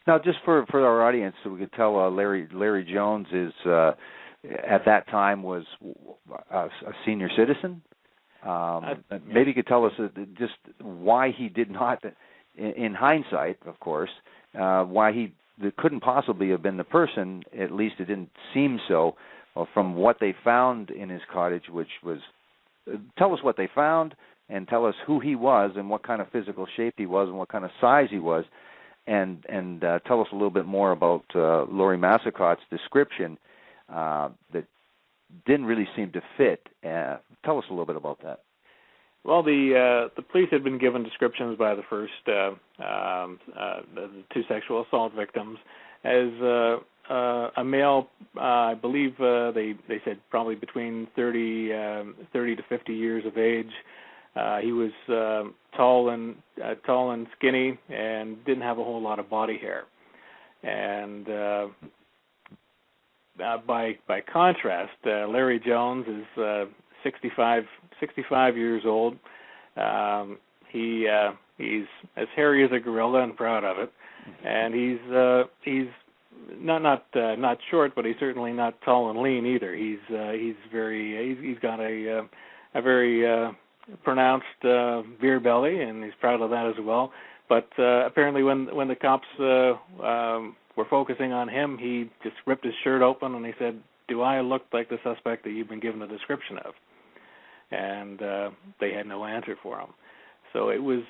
Now, just for our audience, so we could tell, Larry Jones is at that time was a senior citizen. Maybe you could tell us just why he did not, in hindsight, of course, why he couldn't possibly have been the person. At least it didn't seem so, from what they found in his cottage, which was. Tell us what they found, and tell us who he was, and what kind of physical shape he was, and what kind of size he was, and tell us a little bit more about Laurie Massacott's description that didn't really seem to fit. Tell us a little bit about that. Well, the police had been given descriptions by the first the two sexual assault victims as a male, I believe they said probably between 30 to 50 years of age. He was tall and skinny and didn't have a whole lot of body hair. And by contrast, Larry Jones is 65 years old. He's as hairy as a gorilla and proud of it. And he's not short, but he's certainly not tall and lean either. He's got a very pronounced beer belly, and he's proud of that as well. But apparently, when the cops were focusing on him, he just ripped his shirt open and he said, "Do I look like the suspect that you've been given a description of?" And they had no answer for him. So it was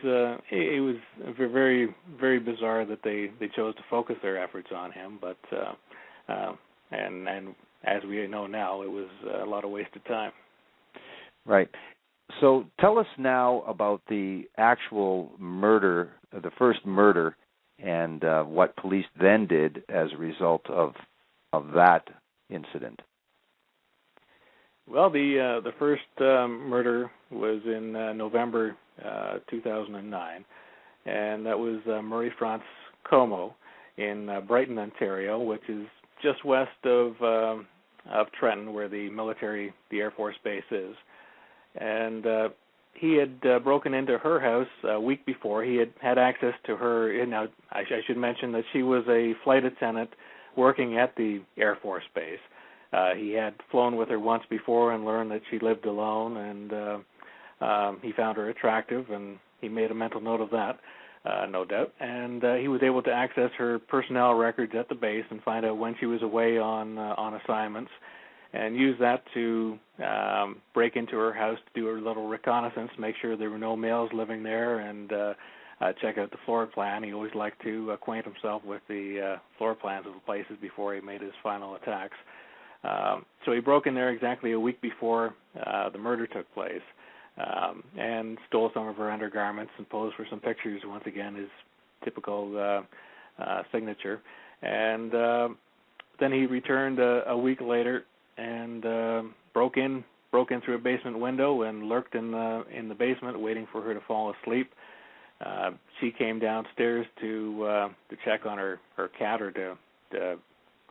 very, very bizarre that they chose to focus their efforts on him, but and as we know now, it was a lot of wasted time. Right. So tell us now about the actual murder, the first murder, and what police then did as a result of that incident. Well, the first murder was in November 2009, and that was Marie France Como in Brighton, Ontario, which is just west of Trenton, where the Air Force Base is. And he had broken into her house a week before. He had access to her. Now, I should mention that she was a flight attendant working at the Air Force Base. He had flown with her once before and learned that she lived alone, and he found her attractive, and he made a mental note of that, no doubt. And he was able to access her personnel records at the base and find out when she was away on assignments, and use that to break into her house to do a little reconnaissance, make sure there were no males living there, and check out the floor plan. He always liked to acquaint himself with the floor plans of the places before he made his final attacks. So he broke in there exactly a week before the murder took place, and stole some of her undergarments and posed for some pictures. Once again, his typical signature. And then he returned a week later and broke in through a basement window and lurked in the basement, waiting for her to fall asleep. She came downstairs to check on her cat, or to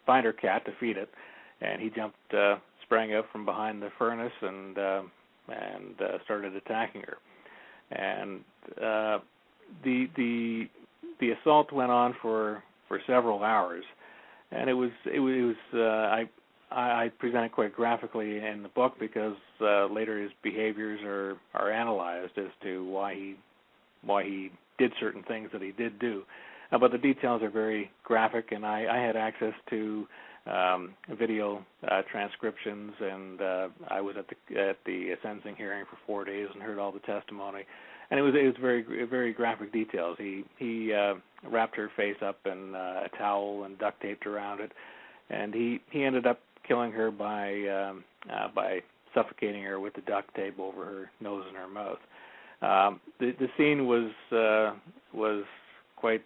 find her cat to feed it. And he sprang out from behind the furnace and started attacking her. And the assault went on for several hours, and it was I present it quite graphically in the book, because later his behaviors are analyzed as to why he did certain things that he did do. But the details are very graphic, and I had access to video transcriptions, and I was at the sentencing hearing for 4 days and heard all the testimony, and it was very graphic details. He wrapped her face up in a towel and duct taped around it, and he ended up killing her by suffocating her with the duct tape over her nose and her mouth. The scene was quite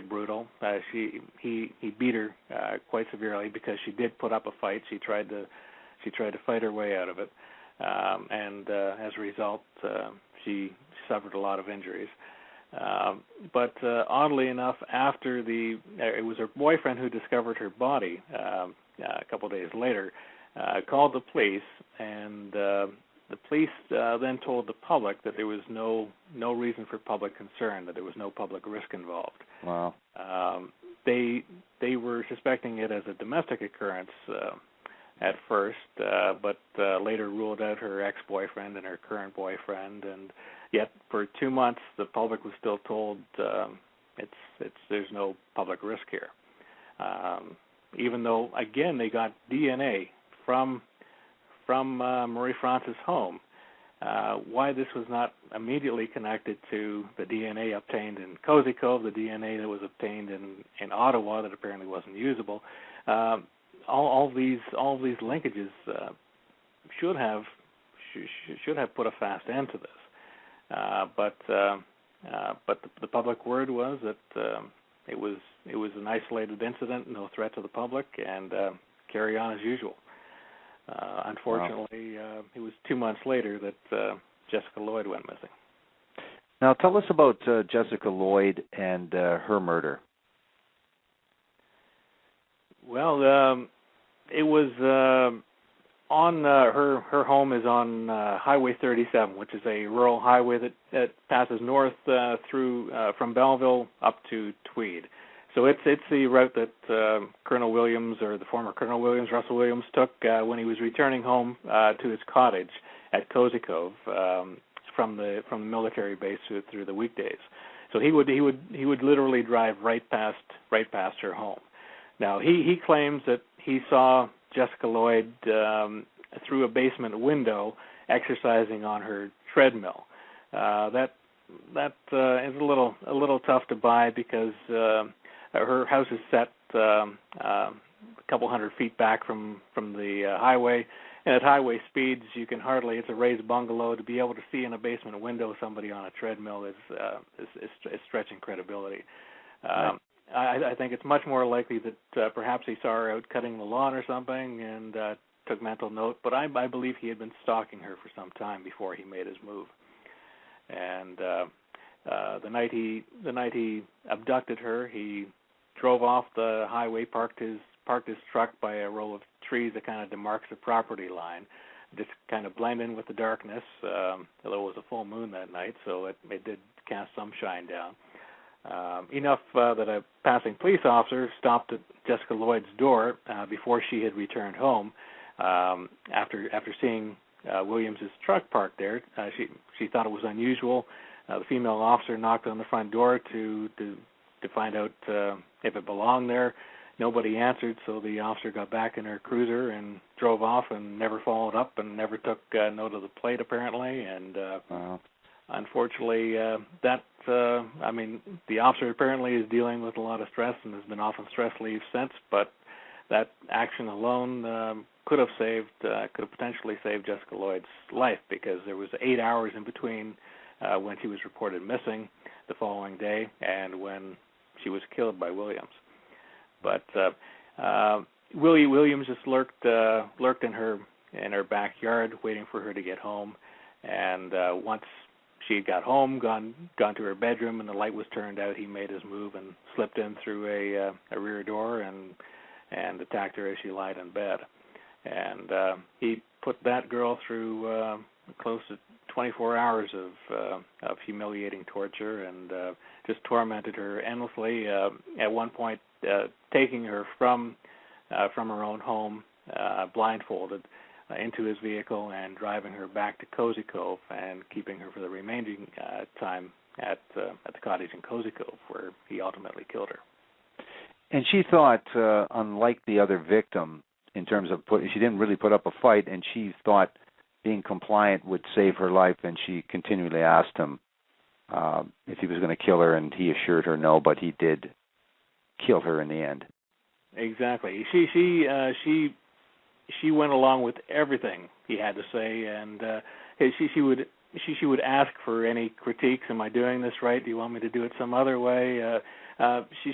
brutal. He beat her quite severely because she did put up a fight. She tried to fight her way out of it, and as a result, she suffered a lot of injuries. But oddly enough, after it was her boyfriend who discovered her body a couple of days later, called the police, and the police then told the public that there was no reason for public concern, that there was no public risk involved. Wow. They were suspecting it as a domestic occurrence at first, but later ruled out her ex-boyfriend and her current boyfriend, and yet for 2 months the public was still told there's no public risk here. Even though, again, they got DNA from Marie France's home. Why this was not immediately connected to the DNA obtained in Cozy Cove, the DNA that was obtained in Ottawa that apparently wasn't usable, all these linkages should have put a fast end to this. But the public word was that it was an isolated incident, no threat to the public, and carry on as usual. Unfortunately, it was 2 months later that Jessica Lloyd went missing. Now, tell us about Jessica Lloyd and her murder. Well, it was on her home is on Highway 37, which is a rural highway that passes north through from Belleville up to Tweed. So it's the route that Colonel Williams, or the former Colonel Williams, Russell Williams, took when he was returning home to his cottage at Cozy Cove from the military base through the weekdays. So he would literally drive right past her home. Now he claims that he saw Jessica Lloyd through a basement window exercising on her treadmill. That is a little tough to buy, because her house is set a couple hundred feet back from the highway, and at highway speeds, you can hardly. It's a raised bungalow. To be able to see in a basement window somebody on a treadmill is stretching credibility. Right. I think it's much more likely that perhaps he saw her out cutting the lawn or something and took mental note. But I believe he had been stalking her for some time before he made his move. And the night he abducted her, he drove off the highway, parked his truck by a row of trees that kind of demarks the property line, just kind of blend in with the darkness. Although it was a full moon that night, so it did cast some shine down. Enough that a passing police officer stopped at Jessica Lloyd's door before she had returned home. After seeing Williams's truck parked there, she thought it was unusual. The female officer knocked on the front door to find out if it belonged there. Nobody answered, so the officer got back in her cruiser and drove off and never followed up and never took note of the plate, apparently. And unfortunately, the officer apparently is dealing with a lot of stress and has been off on stress leave since, but that action alone could have potentially saved Jessica Lloyd's life, because there was 8 hours in between when she was reported missing the following day and when she was killed by Williams. But Williams just lurked in her backyard, waiting for her to get home. And once she got home, gone to her bedroom, and the light was turned out, he made his move and slipped in through a rear door and attacked her as she lied in bed. And he put that girl through close to 24 hours of humiliating torture, and just tormented her endlessly. At one point, taking her from her own home, blindfolded, into his vehicle and driving her back to Cozy Cove and keeping her for the remaining time at the cottage in Cozy Cove, where he ultimately killed her. And she thought, unlike the other victim, in terms of she didn't really put up a fight, and she thought being compliant would save her life, and she continually asked him if he was going to kill her, and he assured her no, but he did kill her in the end. Exactly. She went along with everything he had to say, and she would ask for any critiques. Am I doing this right? Do you want me to do it some other way?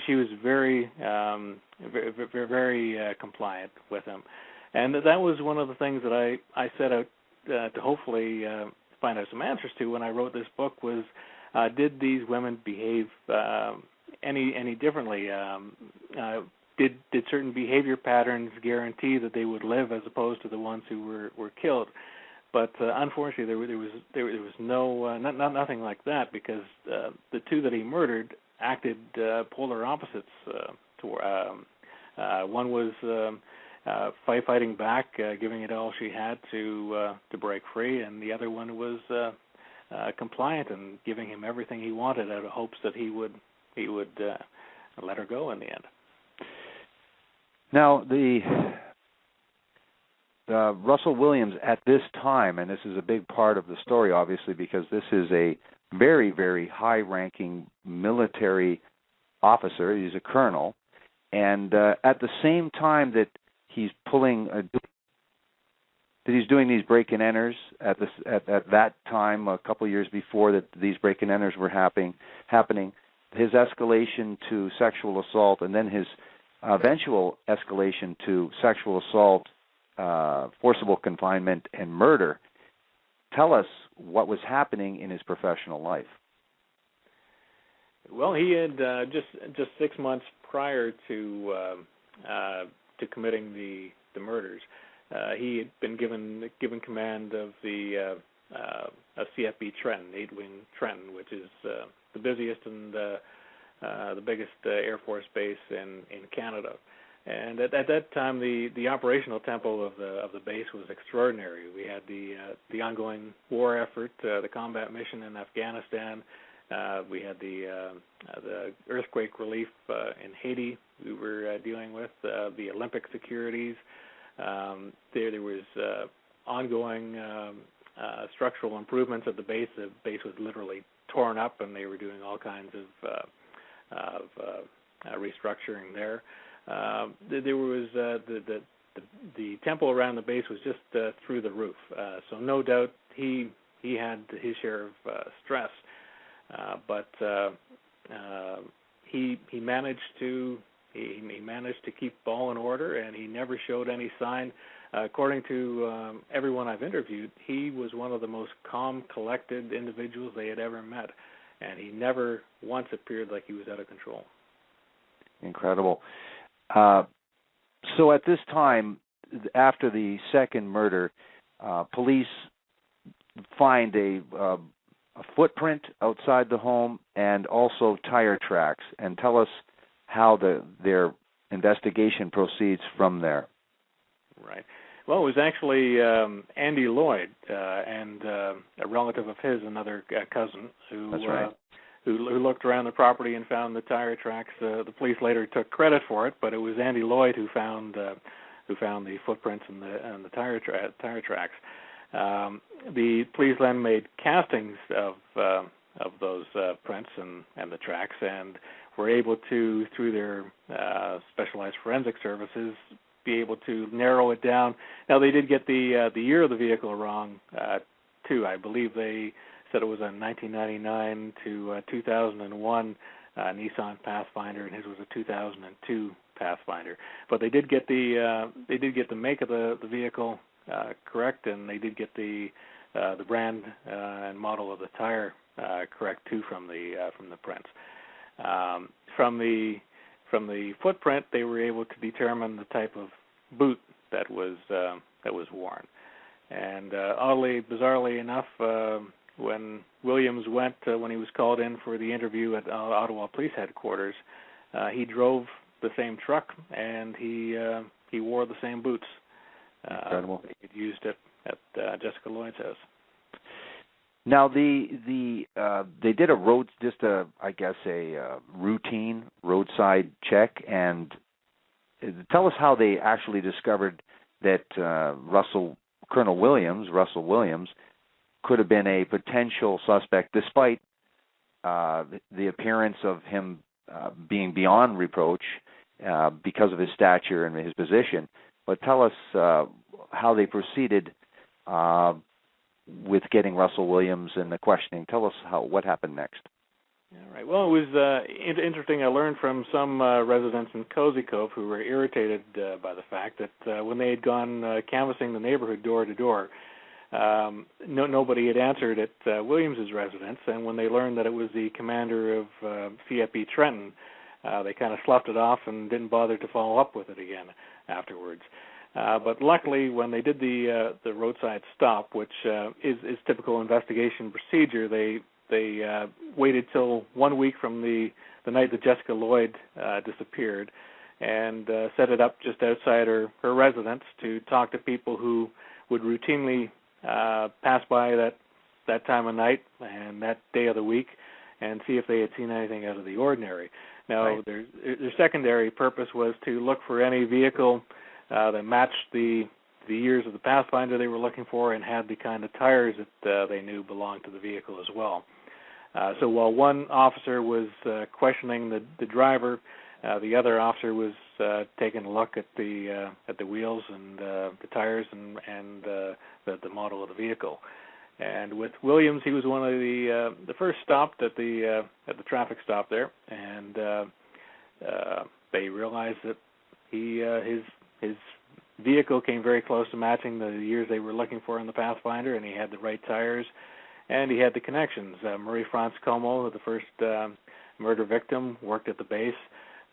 She was very compliant with him, and that was one of the things that I set out to hopefully find out some answers to when I wrote this book. Was did these women behave any differently? Did certain behavior patterns guarantee that they would live as opposed to the ones who were killed? But unfortunately, there was nothing like that, because the two that he murdered acted polar opposites. One was fighting back, giving it all she had to break free, and the other one was compliant and giving him everything he wanted out of hopes that he would let her go in the end. Now, the Russell Williams at this time, and this is a big part of the story, obviously, because this is a very, very high-ranking military officer. He's a colonel, and at the same time that he's he's doing these break-and-enters at that time, a couple of years before that, these break-and-enters were happening. His escalation to sexual assault, and then his eventual escalation to sexual assault, forcible confinement, and murder. Tell us what was happening in his professional life. Well, he had just 6 months prior to committing the murders, he had been given command of the CFB Trenton, 8-wing Trenton, which is the busiest and the biggest Air Force base in Canada. And at that time, the operational tempo of the base was extraordinary. We had the ongoing war effort, the combat mission in Afghanistan. We had the earthquake relief in Haiti we were dealing with, the Olympic securities. There was ongoing structural improvements at the base. The base was literally torn up, and they were doing all kinds of restructuring there. There was the the tempo around the base was just through the roof. So no doubt he had his share of stress, but he managed to keep all in order, and he never showed any sign. According to everyone I've interviewed, he was one of the most calm, collected individuals they had ever met, and he never once appeared like he was out of control. Incredible. So at this time, after the second murder, police find a footprint outside the home and also tire tracks. And tell us how their investigation proceeds from there. Right. Well, it was actually Andy Lloyd and a relative of his, another cousin, who That's right. who looked around the property and found the tire tracks. The police later took credit for it, but it was Andy Lloyd who found the footprints and the tire tracks. The police then made castings of those prints and the tracks, and were able to, through their specialized forensic services, be able to narrow it down. Now, they did get the year of the vehicle wrong too. I believe they said it was a 1999 to 2001 Nissan Pathfinder, and his was a 2002 Pathfinder. But they did get the make of the vehicle correct, and they did get the brand and model of the tire correct too from the prints. From the footprint, they were able to determine the type of boot that was worn. And bizarrely enough, when Williams went, when he was called in for the interview at Ottawa Police Headquarters, he drove the same truck and he wore the same boots. Incredible. He had used it at Jessica Lloyd's house. Now they did a routine roadside check, and tell us how they actually discovered that Russell Williams could have been a potential suspect, despite the appearance of him being beyond reproach because of his stature and his position. But tell us how they proceeded with getting Russell Williams and the questioning. Tell us what happened next. All right. Well, it was interesting. I learned from some residents in Cozy Cove who were irritated by the fact that when they had gone canvassing the neighborhood door to door, nobody had answered at Williams's residence, and when they learned that it was the commander of CFB Trenton, they kind of sloughed it off and didn't bother to follow up with it again afterwards. But luckily, when they did the roadside stop, which is typical investigation procedure, they waited till 1 week from the night that Jessica Lloyd disappeared, and set it up just outside her residence to talk to people who would routinely pass by that time of night and that day of the week, and see if they had seen anything out of the ordinary. Now, right. Their secondary purpose was to look for any vehicle that matched the years of the Pathfinder they were looking for and had the kind of tires that they knew belonged to the vehicle as well. So while one officer was questioning the driver, the other officer was taking a look at the wheels and the tires and the model of the vehicle. And with Williams, he was one of the first stopped at the traffic stop there, and they realized that his vehicle came very close to matching the years they were looking for in the Pathfinder, and he had the right tires, and he had the connections. Murray Franz Como, the first murder victim, worked at the base.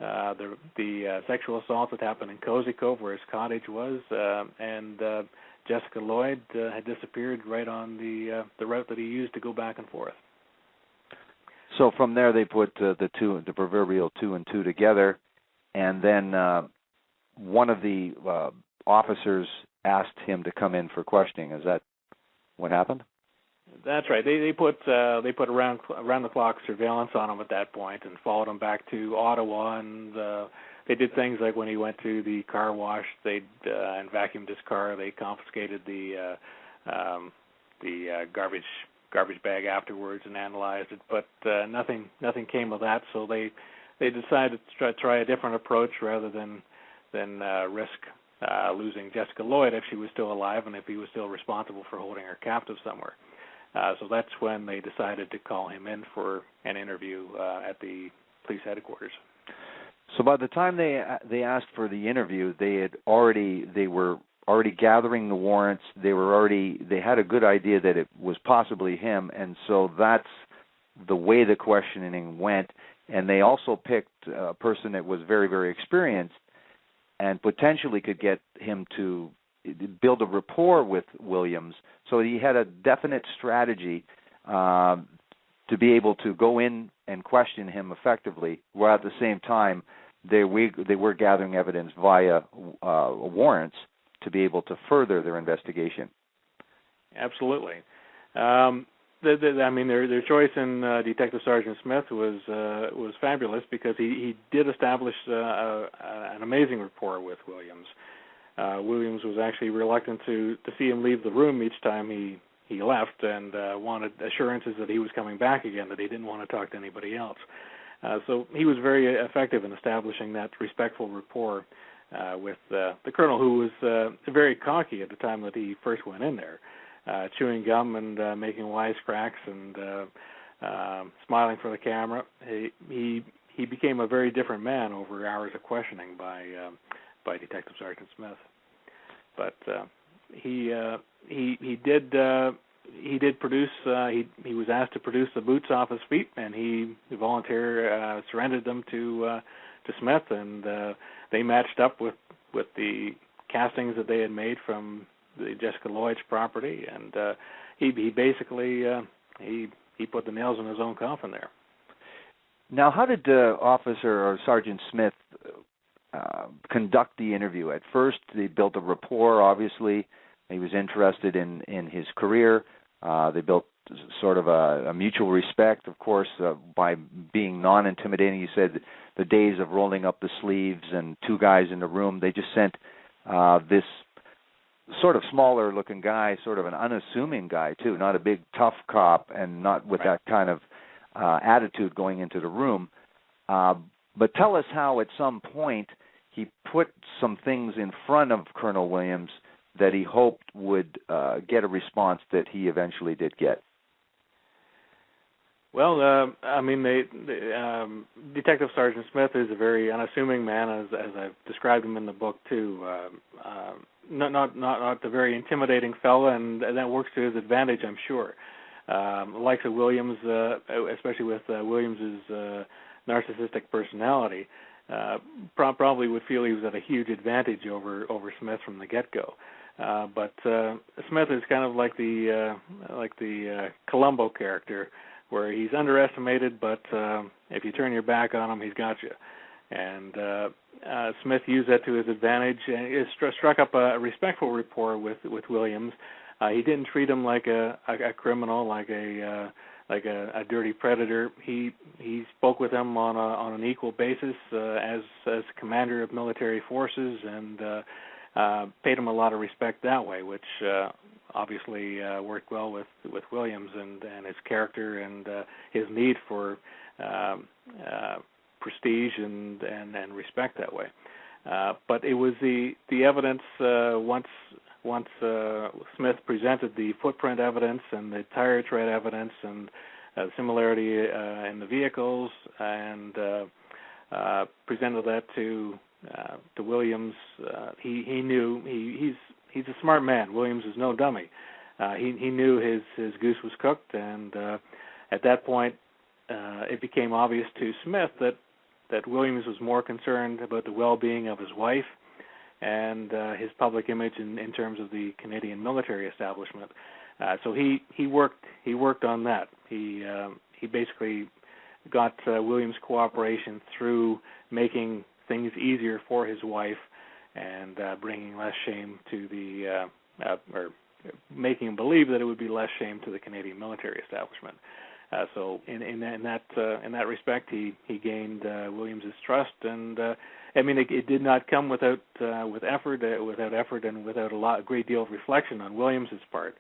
The sexual assault had happened in Cozy Cove, where his cottage was, and Jessica Lloyd had disappeared right on the route that he used to go back and forth. So from there, they put the proverbial two and two together, and then one of the officers asked him to come in for questioning. Is that what happened? That's right. They put around the clock surveillance on him at that point and followed him back to Ottawa, and they did things like when he went to the car wash, and vacuumed his car. They confiscated the garbage bag afterwards and analyzed it, but nothing came of that. So they decided to try a different approach rather than risk losing Jessica Lloyd if she was still alive and if he was still responsible for holding her captive somewhere. So that's when they decided to call him in for an interview at the police headquarters. So by the time they asked for the interview, they were already gathering the warrants. They had a good idea that it was possibly him, and so that's the way the questioning went. And they also picked a person that was very, very experienced and potentially could get him to build a rapport with Williams. So he had a definite strategy to be able to go in and question him effectively, while at the same time they were gathering evidence via warrants to be able to further their investigation. Absolutely. Their choice in Detective Sergeant Smith was fabulous because he did establish an amazing rapport with Williams. Williams was actually reluctant to see him leave the room each time he left, and wanted assurances that he was coming back again, that he didn't want to talk to anybody else. So he was very effective in establishing that respectful rapport with the colonel, who was very cocky at the time that he first went in there, chewing gum and making wisecracks and smiling for the camera. He became a very different man over hours of questioning by Detective Sergeant Smith. But he did produce. He was asked to produce the boots off his feet, and he voluntarily surrendered them to Smith, and they matched up with the castings that they had made from the Jessica Lloyd's property, and he basically he put the nails in his own coffin there. Now, how did Officer or Sergeant Smith conduct the interview? At first, they built a rapport. Obviously, he was interested in his career. They built sort of a mutual respect, of course, by being non-intimidating. You said the days of rolling up the sleeves and two guys in the room, they just sent this sort of smaller-looking guy, sort of an unassuming guy, too, not a big, tough cop, and not with that kind of attitude going into the room. But tell us how, at some point, he put some things in front of Colonel Williams that he hoped would get a response that he eventually did get. Well, Detective Sergeant Smith is a very unassuming man, as I've described him in the book too. Not the very intimidating fella, and that works to his advantage, I'm sure. The likes of Williams, especially with Williams's narcissistic personality, probably would feel he was at a huge advantage over Smith from the get-go. But Smith is kind of like the Columbo character, where he's underestimated, but if you turn your back on him, he's got you. And Smith used that to his advantage, and it struck up a respectful rapport with Williams. He didn't treat him like a criminal, like a dirty predator. He spoke with him on an equal basis as commander of military forces, and paid him a lot of respect that way, which obviously worked well with Williams and his character and his need for prestige and respect that way. But it was the evidence once Smith presented the footprint evidence and the tire tread evidence and similarity in the vehicles, and presented that to Williams. He knew he's a smart man. Williams is no dummy. He knew his goose was cooked, and at that point, it became obvious to Smith that Williams was more concerned about the well-being of his wife and his public image in terms of the Canadian military establishment. So he worked on that. He basically got Williams' cooperation through making things easier for his wife and bringing less shame to the or making him believe that it would be less shame to the Canadian military establishment. So in that respect, he gained Williams's trust, and it did not come without effort, and without a great deal of reflection on Williams's part.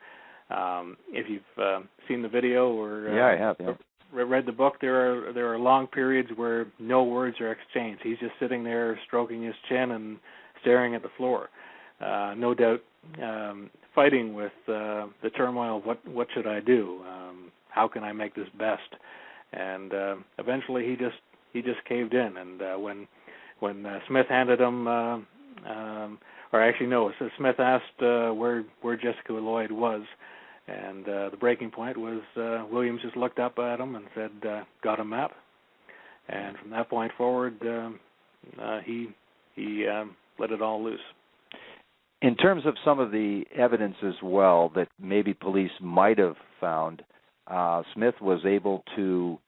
If you've seen the video or I have. Yeah. Read the book, there are long periods where no words are exchanged. He's just sitting there stroking his chin and staring at the floor, no doubt fighting with the turmoil of what should I do? How can I make this best? And eventually he just caved in. And when Smith handed him, or actually no, so Smith asked where Jessica Lloyd was, and the breaking point was Williams just looked up at him and said, "Got a map?" And from that point forward, he let it all loose. In terms of some of the evidence as well that maybe police might have found, Smith was able to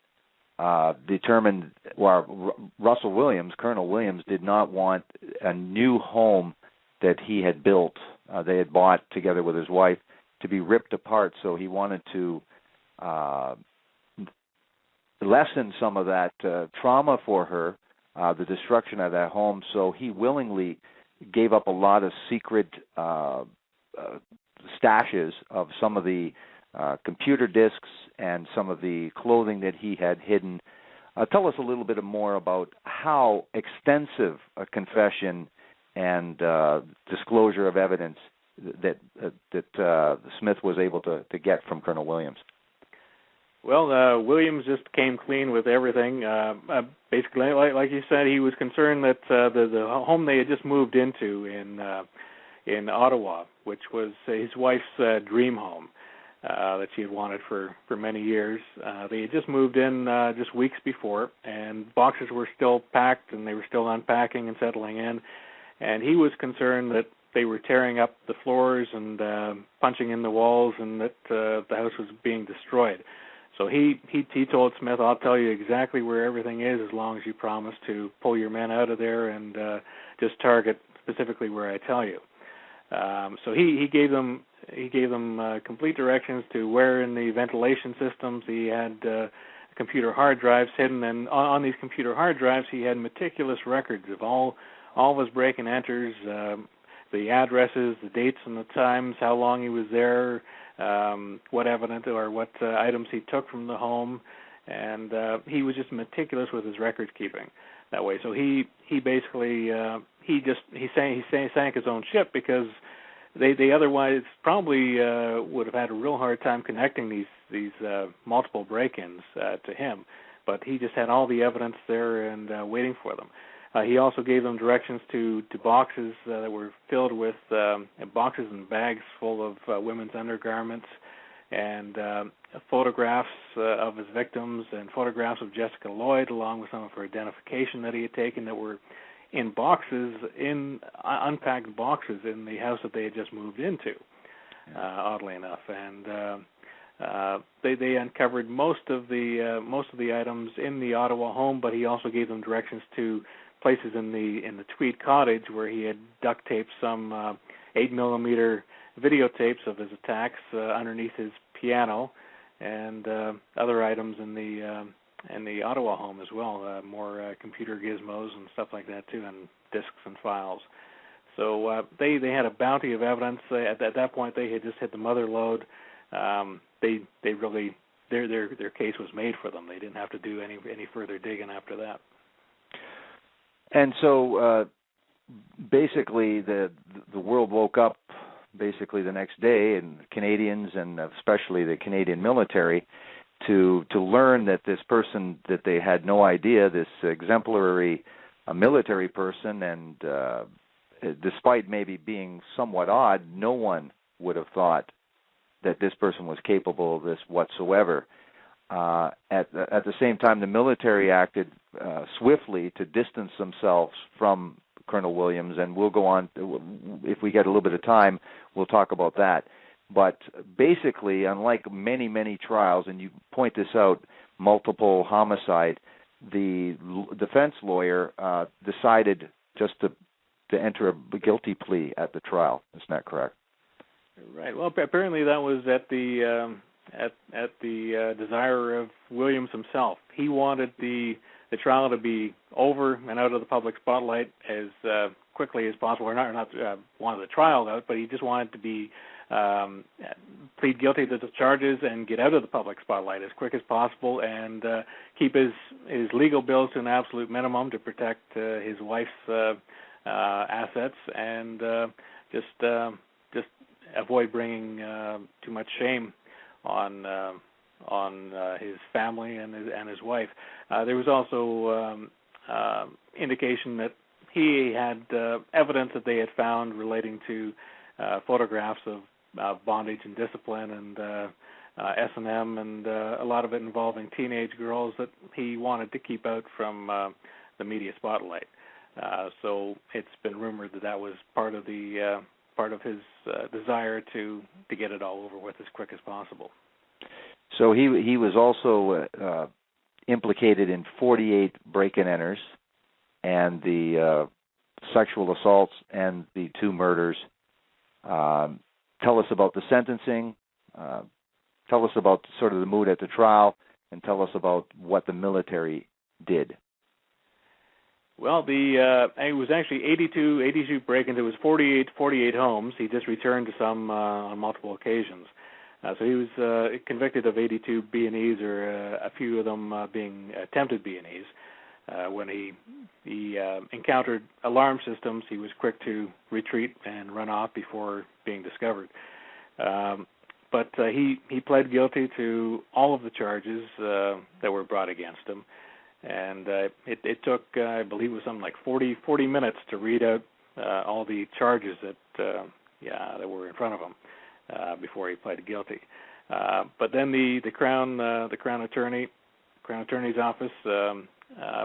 determine, well, Russell Williams, Colonel Williams, did not want a new home that he had built, they had bought together with his wife, to be ripped apart. So he wanted to lessen some of that trauma for her, the destruction of that home. So he willingly gave up a lot of secret stashes of some of the computer disks and some of the clothing that he had hidden. Tell us a little bit more about how extensive a confession and disclosure of evidence that Smith was able to get from Colonel Williams. Well, Williams just came clean with everything. Basically, like you said, he was concerned that the home they had just moved into in Ottawa, which was his wife's dream home that she had wanted for many years. They had just moved in just weeks before, and boxes were still packed, and they were still unpacking and settling in. And he was concerned that they were tearing up the floors and punching in the walls, and that the house was being destroyed. So he told Smith, "I'll tell you exactly where everything is as long as you promise to pull your men out of there and just target specifically where I tell you." So he gave them complete directions to where in the ventilation systems he had computer hard drives hidden, and on these computer hard drives he had meticulous records of all of his break and enters, the addresses, the dates and the times, how long he was there, what evidence or what items he took from the home, and he was just meticulous with his records keeping that way. So he basically he sank his own ship, because they otherwise probably would have had a real hard time connecting these multiple break-ins to him, but he just had all the evidence there and waiting for them. He also gave them directions to boxes that were filled with boxes and bags full of women's undergarments, and photographs of his victims, and photographs of Jessica Lloyd, along with some of her identification that he had taken, that were in boxes, in unpacked boxes in the house that they had just moved into, oddly enough. And they uncovered most of the items in the Ottawa home, but he also gave them directions to places in the Tweed cottage where he had duct taped some 8mm videotapes of his attacks underneath his piano, and other items in the Ottawa home as well, more computer gizmos and stuff like that too, and discs and files. So they had a bounty of evidence. At that point, they had just hit the mother lode. They really their case was made for them. They didn't have to do any further digging after that. And so basically the world woke up basically the next day, and Canadians, and especially the Canadian military, to learn that this person that they had no idea, this exemplary military person, and despite maybe being somewhat odd, no one would have thought that this person was capable of this whatsoever. At the same time, the military acted swiftly to distance themselves from Colonel Williams, and we'll go on, if we get a little bit of time, we'll talk about that. But basically, unlike many, many trials, and you point this out, multiple homicide, the defense lawyer decided just to enter a guilty plea at the trial. Isn't that correct? Right. Well, apparently that was at the desire of Williams himself. He wanted the trial to be over and out of the public spotlight as quickly as possible. Or not wanted the trial out, but he just wanted to be plead guilty to the charges and get out of the public spotlight as quick as possible, and keep his legal bills to an absolute minimum to protect his wife's assets and just avoid bringing too much shame on his family and his wife. There was also indication that he had evidence that they had found relating to photographs of bondage and discipline and S&M, and a lot of it involving teenage girls that he wanted to keep out from the media spotlight. So it's been rumored that was part of his desire to get it all over with as quick as possible. So he was also implicated in 48 break-and-enters and the sexual assaults and the 2 murders. Tell us about the sentencing. Tell us about sort of the mood at the trial, and tell us about what the military did. Well, it was actually 82 break-ins. It was 48 homes. He just returned to some on multiple occasions. So he was convicted of 82 B&Es, or a few of them being attempted B&Es. When he encountered alarm systems, he was quick to retreat and run off before being discovered. But he pled guilty to all of the charges that were brought against him. And it took, I believe it was something like 40 minutes to read out all the charges that were in front of him before he pled guilty. But then the Crown Attorney's office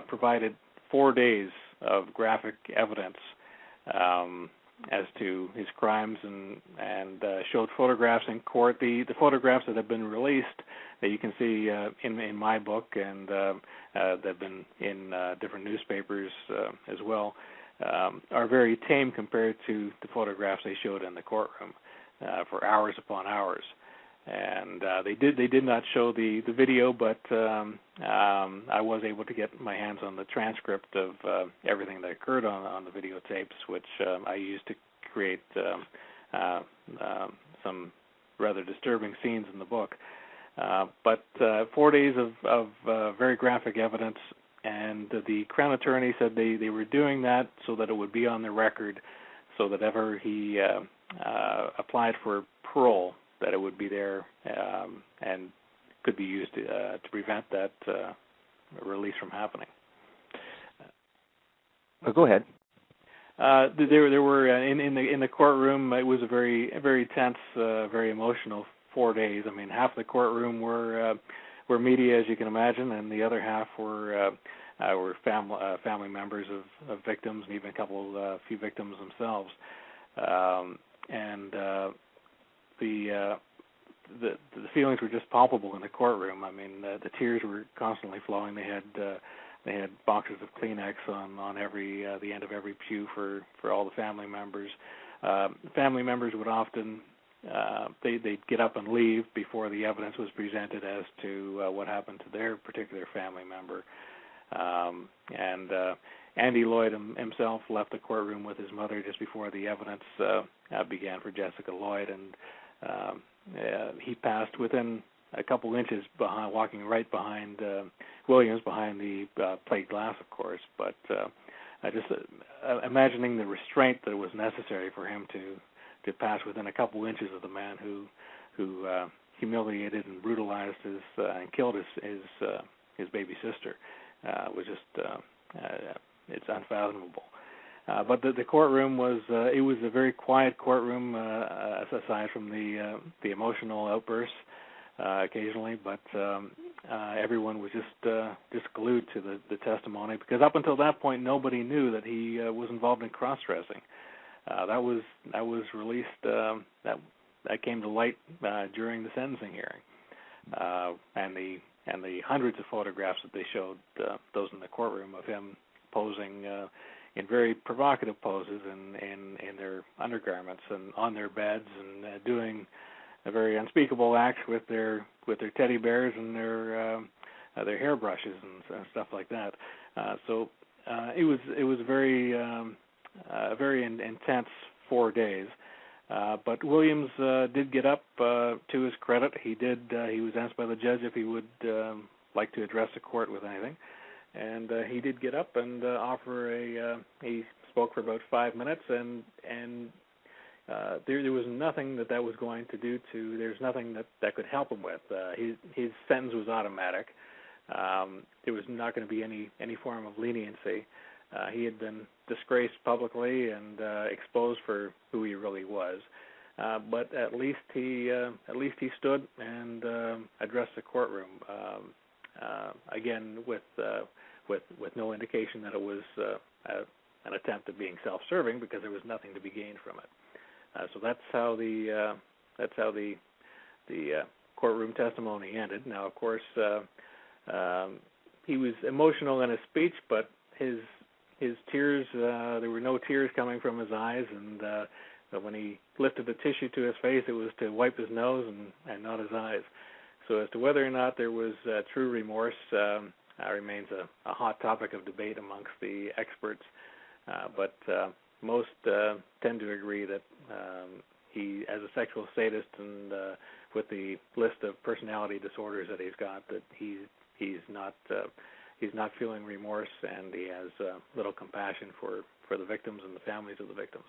provided 4 days of graphic evidence as to his crimes, and showed photographs in court. The photographs that have been released that you can see in my book, and that have been in different newspapers as well, are very tame compared to the photographs they showed in the courtroom for hours upon hours. And they did not show the video, but I was able to get my hands on the transcript of everything that occurred on the videotapes, which I used to create some rather disturbing scenes in the book. But 4 days of very graphic evidence, and the Crown Attorney said they were doing that so that it would be on the record, so that ever he applied for parole, that it would be there and could be used to prevent that release from happening. Go ahead. There were in the courtroom. It was a very tense, very emotional 4 days. I mean, half the courtroom were media, as you can imagine, and the other half were family members of victims, and even a few victims themselves. The feelings were just palpable in the courtroom. I mean, the tears were constantly flowing. They had boxes of Kleenex on the end of every pew for all the family members. Family members would often they'd get up and leave before the evidence was presented as to what happened to their particular family member. And Andy Lloyd himself left the courtroom with his mother just before the evidence began for Jessica Lloyd, and he passed within a couple inches behind, walking right behind Williams, behind the plate glass, of course. But just imagining the restraint that was necessary for him to pass within a couple inches of the man who humiliated and brutalized and killed his baby sister was just it's unfathomable. But the courtroom was it was a very quiet courtroom, aside from the emotional outbursts occasionally. But everyone was just glued to the testimony, because up until that point nobody knew that he was involved in cross-dressing. That was released. That came to light during the sentencing hearing, and the hundreds of photographs that they showed those in the courtroom of him posing in very provocative poses in their undergarments and on their beds, and doing a very unspeakable acts with their teddy bears and their hairbrushes and stuff like that. So it was very intense 4 days. But Williams did get up. To his credit, he was asked by the judge if he would like to address the court with anything, and he did get up and offer a spoke for about 5 minutes, and there was nothing that was going to do to. There's nothing that could help him with. His sentence was automatic. There was not going to be any form of leniency. He had been disgraced publicly and exposed for who he really was. But at least he stood and addressed the courtroom. Again, with no indication that it was an attempt at being self-serving, because there was nothing to be gained from it. So that's how the courtroom testimony ended. Now, of course, he was emotional in his speech, but his tears, there were no tears coming from his eyes, and when he lifted the tissue to his face, it was to wipe his nose and not his eyes. So as to whether or not there was true remorse remains a hot topic of debate amongst the experts, but most tend to agree that he, as a sexual sadist and with the list of personality disorders that he's got, that he's not feeling remorse, and he has little compassion for the victims and the families of the victims.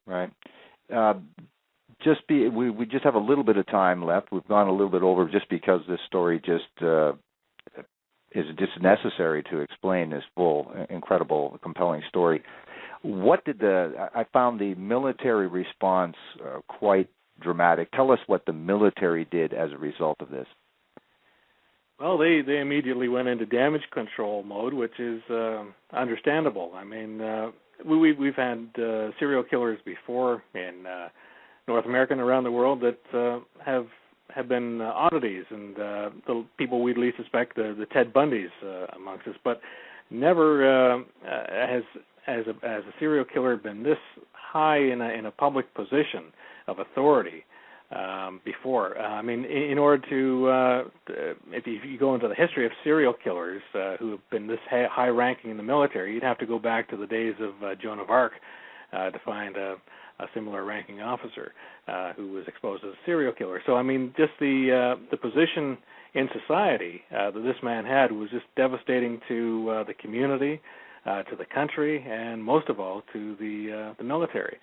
Right. We just have a little bit of time left. We've gone a little bit over just because this story just is just necessary to explain this full, incredible, compelling story. I found the military response quite dramatic. Tell us what the military did as a result of this. Well, they immediately went into damage control mode, which is understandable. I mean, we've had serial killers before in North America and around the world that have been oddities, and the people we'd least suspect, the Ted Bundys amongst us, but never has a serial killer been this high in a public position of authority before. I mean, in order to, if you go into the history of serial killers who have been this high-ranking in the military, you'd have to go back to the days of Joan of Arc to find a similar ranking officer who was exposed as a serial killer. So, I mean, just the position in society that this man had was just devastating to the community, to the country, and most of all to the military.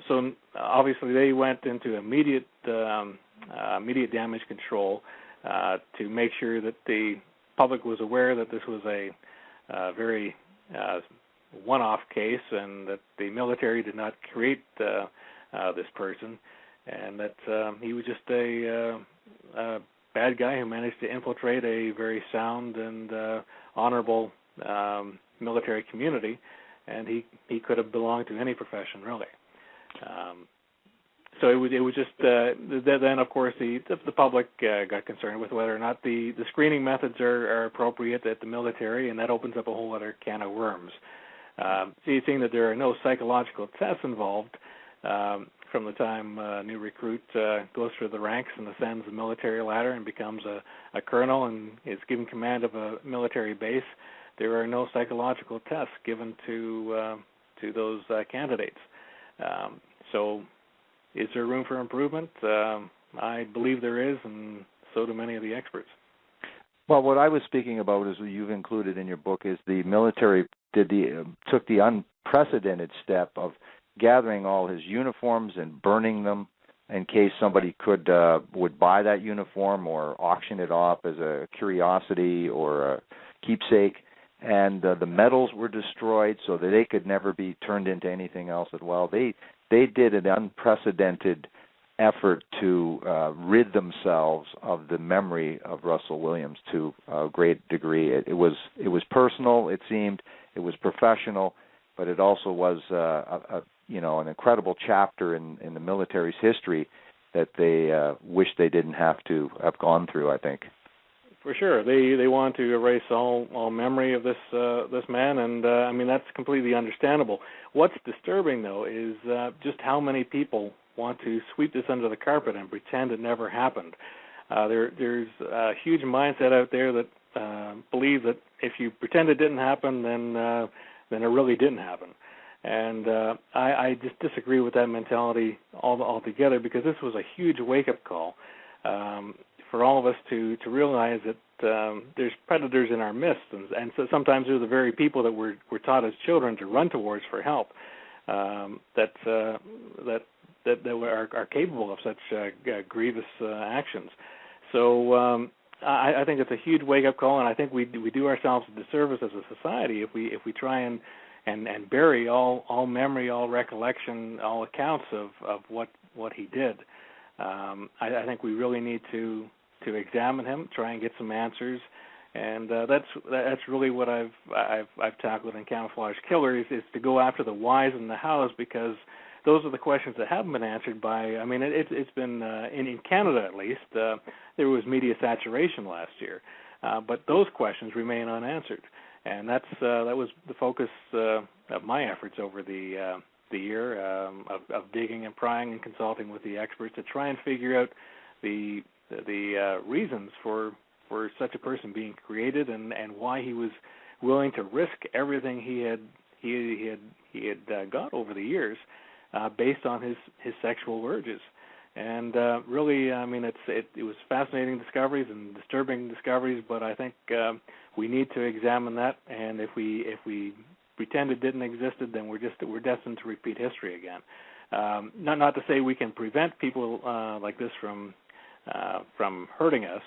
So obviously they went into immediate damage control to make sure that the public was aware that this was a very one-off case, and that the military did not create this person, and that he was just a bad guy who managed to infiltrate a very sound and honorable military community, and he could have belonged to any profession, really. So it was just then, of course, the public got concerned with whether or not the screening methods are appropriate at the military, and that opens up a whole other can of worms. Seeing that there are no psychological tests involved from the time a new recruit goes through the ranks and ascends the military ladder and becomes a colonel and is given command of a military base, there are no psychological tests given to those candidates. So is there room for improvement? I believe there is, and so do many of the experts. Well, what I was speaking about, as you've included in your book, is the military took the unprecedented step of gathering all his uniforms and burning them in case somebody would buy that uniform or auction it off as a curiosity or a keepsake. And the medals were destroyed so that they could never be turned into anything else as well. They did an unprecedented effort to rid themselves of the memory of Russell Williams to a great degree. It was personal, it seemed. It was professional, but it also was an incredible chapter in the military's history that they wish they didn't have to have gone through, I think. For sure, they want to erase all memory of this man, and I mean, that's completely understandable. What's disturbing, though, is just how many people want to sweep this under the carpet and pretend it never happened. There's a huge mindset out there that believe that if you pretend it didn't happen, then it really didn't happen. And I just disagree with that mentality altogether, because this was a huge wake-up call for all of us to realize that there's predators in our midst, and so sometimes they're the very people that we're taught as children to run towards for help, that are capable of such grievous actions. So I think it's a huge wake-up call, and I think we do ourselves a disservice as a society if we try and bury all memory, all recollection, all accounts of what he did. I think we really need to examine him, try and get some answers, and that's really what I've tackled in Camouflage Killer is to go after the whys and the hows, because those are the questions that haven't been answered by. I mean, it's been in Canada at least. There was media saturation last year, but those questions remain unanswered, and that was the focus of my efforts over the year of digging and prying and consulting with the experts to try and figure out the reasons for such a person being created and why he was willing to risk everything he had got over the years based on his sexual urges. And really, I mean, it was fascinating discoveries and disturbing discoveries, but I think we need to examine that. And if we pretend it didn't exist, then we're destined to repeat history again. Not to say we can prevent people like this from hurting us,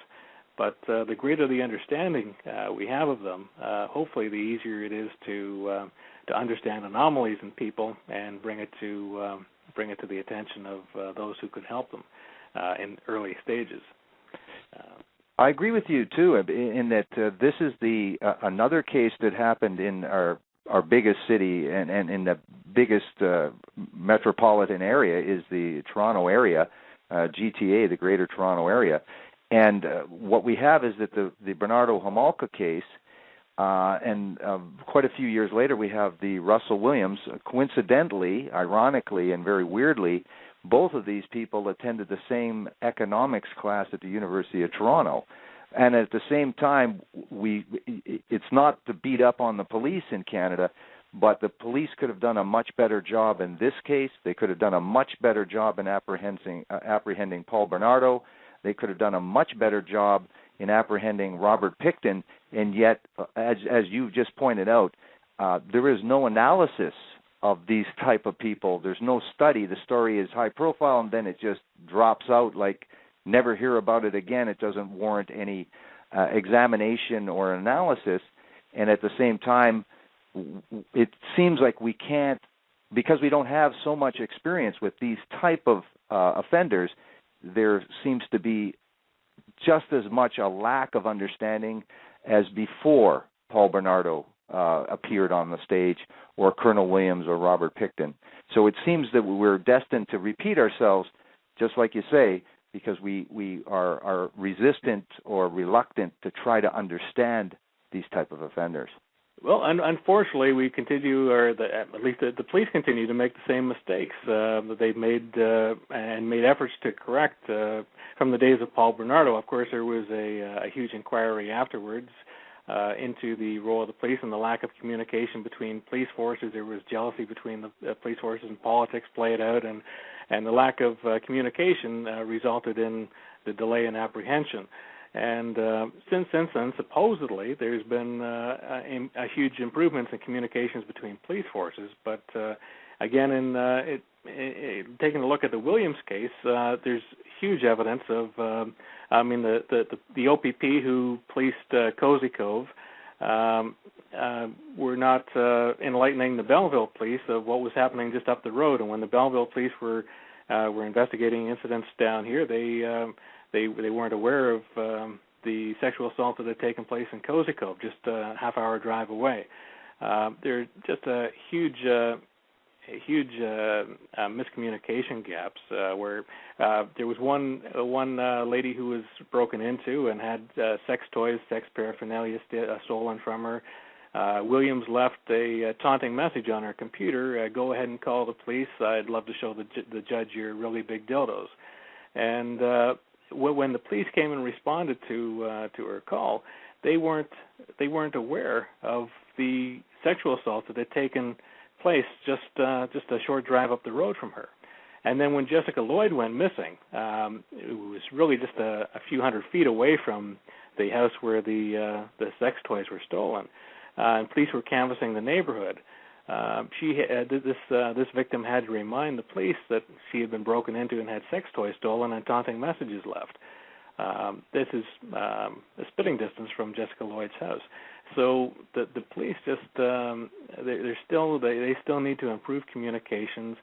but the greater the understanding we have of them, hopefully the easier it is to understand anomalies in people and bring it to the attention of those who could help them in early stages. I agree with you too, in that this is another case that happened in our biggest city and in the biggest metropolitan area is the Toronto area, GTA, the Greater Toronto Area. And what we have is that the Bernardo Homolka case, and quite a few years later we have the Russell Williams. Coincidentally, ironically, and very weirdly, both of these people attended the same economics class at the University of Toronto. And at the same time, it's not to beat up on the police in Canada, but the police could have done a much better job in this case. They could have done a much better job in apprehending Paul Bernardo. They could have done a much better job in apprehending Robert Pickton, and yet, as you just pointed out, there is no analysis of these type of people. There's no study. The story is high profile, and then it just drops out like never hear about it again. It doesn't warrant any examination or analysis, and at the same time, it seems like we can't, because we don't have so much experience with these type of offenders, there seems to be just as much a lack of understanding as before Paul Bernardo appeared on the stage, or Colonel Williams or Robert Pickton. So it seems that we're destined to repeat ourselves, just like you say, because we are resistant or reluctant to try to understand these type of offenders. Well, unfortunately, we continue, or at least the police continue to make the same mistakes that they've made and made efforts to correct from the days of Paul Bernardo. Of course, there was a huge inquiry afterwards into the role of the police and the lack of communication between police forces. There was jealousy between the police forces, and politics played out, and the lack of communication resulted in the delay in apprehension. And since then, supposedly, there's been a huge improvements in communications between police forces. But again, taking a look at the Williams case, there's huge evidence of, the OPP who policed Cozy Cove were not enlightening the Belleville police of what was happening just up the road. And when the Belleville police were investigating incidents down here, they weren't aware of the sexual assault that had taken place in Cozy Cove, just a half-hour drive away. There are just huge miscommunication gaps where there was one lady who was broken into and had sex toys, sex paraphernalia stolen from her. Williams left a taunting message on her computer, go ahead and call the police. I'd love to show the judge your really big dildos. And when the police came and responded to her call, they weren't aware of the sexual assault that had taken place just a short drive up the road from her. And then when Jessica Lloyd went missing, it was really just a few hundred feet away from the house where the sex toys were stolen, and police were canvassing the neighborhood. This victim had to remind the police that she had been broken into and had sex toys stolen and taunting messages left. This is a spitting distance from Jessica Lloyd's house. So the police just they still need to improve communications,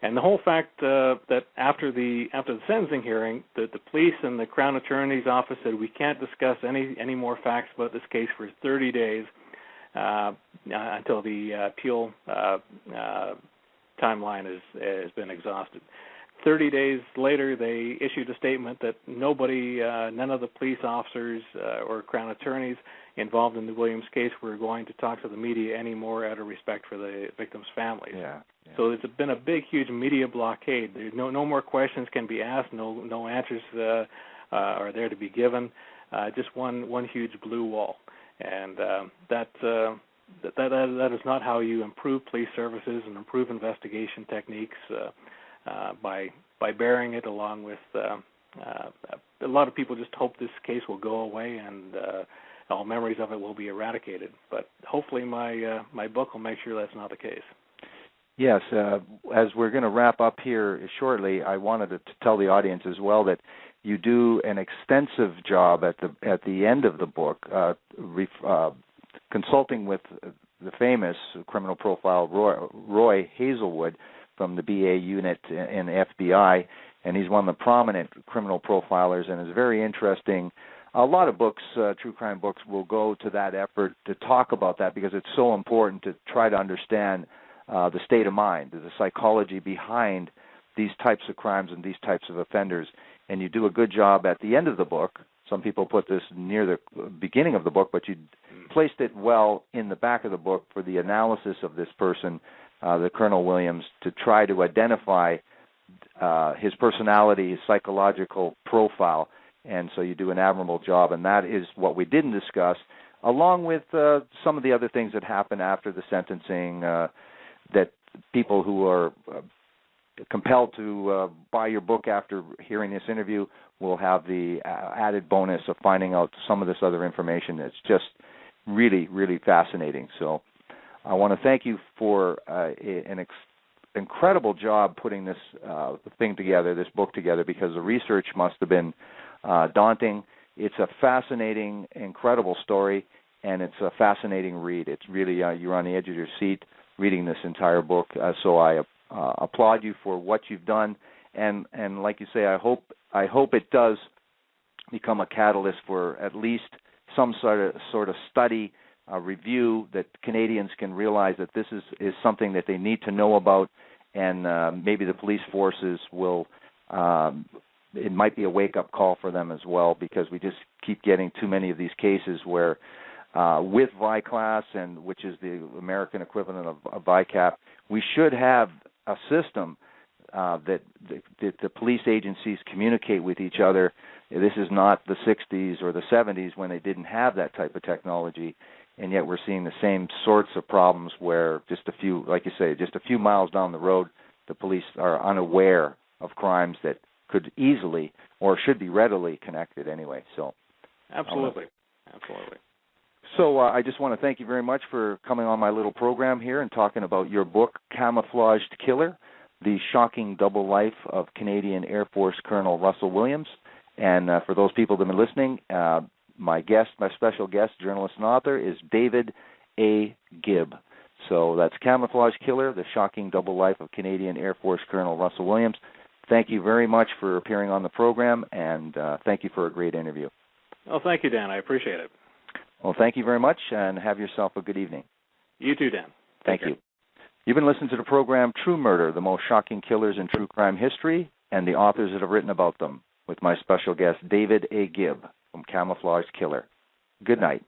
and the whole fact that after the sentencing hearing, the police and the Crown Attorney's office said we can't discuss any more facts about this case for 30 days until the appeal timeline has been exhausted. 30 days later, they issued a statement that none of the police officers or Crown attorneys involved in the Williams case were going to talk to the media anymore out of respect for the victims' families. Yeah. So it's been a big, huge media blockade. There's no more questions can be asked. No answers are there to be given. Just one huge blue wall, and that is not how you improve police services and improve investigation techniques. By bearing it along with a lot of people just hope this case will go away and all memories of it will be eradicated. But hopefully my book will make sure that's not the case. Yes, as we're going to wrap up here shortly, I wanted to tell the audience as well that you do an extensive job at the end of the book, consulting with the famous criminal profile Roy Hazelwood from the BA unit in the FBI, and he's one of the prominent criminal profilers, and is very interesting. A lot of books, true crime books, will go to that effort to talk about that because it's so important to try to understand the state of mind, the psychology behind these types of crimes and these types of offenders. And you do a good job at the end of the book. Some people put this near the beginning of the book, but you placed it well in the back of the book for the analysis of this person, the Colonel Williams, to try to identify his personality, his psychological profile. And so you do an admirable job, and that is what we didn't discuss, along with some of the other things that happen after the sentencing, that people who are compelled to buy your book after hearing this interview will have the added bonus of finding out some of this other information that's just really, really fascinating. So I want to thank you for an incredible job putting this thing together, this book together, because the research must have been daunting. It's a fascinating, incredible story, and it's a fascinating read. It's really, you're on the edge of your seat reading this entire book. So I applaud you for what you've done, and like you say, I hope it does become a catalyst for at least some sort of study, review, that Canadians can realize that this is something that they need to know about, and maybe the police forces will. It might be a wake-up call for them as well, because we just keep getting too many of these cases where, with VICLAS, and which is the American equivalent of VICAP, we should have a system that the police agencies communicate with each other. This is not the 60s or the 70s when they didn't have that type of technology, and yet we're seeing the same sorts of problems where just a few, like you say, just a few miles down the road, the police are unaware of crimes that could easily or should be readily connected anyway. So, absolutely. So I just want to thank you very much for coming on my little program here and talking about your book, Camouflaged Killer, The Shocking Double Life of Canadian Air Force Colonel Russell Williams. And for those people that have been listening, my special guest, journalist and author, is David A. Gibb. So that's Camouflage Killer, The Shocking Double Life of Canadian Air Force Colonel Russell Williams. Thank you very much for appearing on the program, and thank you for a great interview. Well, thank you, Dan. I appreciate it. Well, thank you very much, and have yourself a good evening. You too, Dan. Thank you. You've been listening to the program True Murder, the most shocking killers in true crime history, and the authors that have written about them, with my special guest, David A. Gibb from Camouflage Killer. Good night.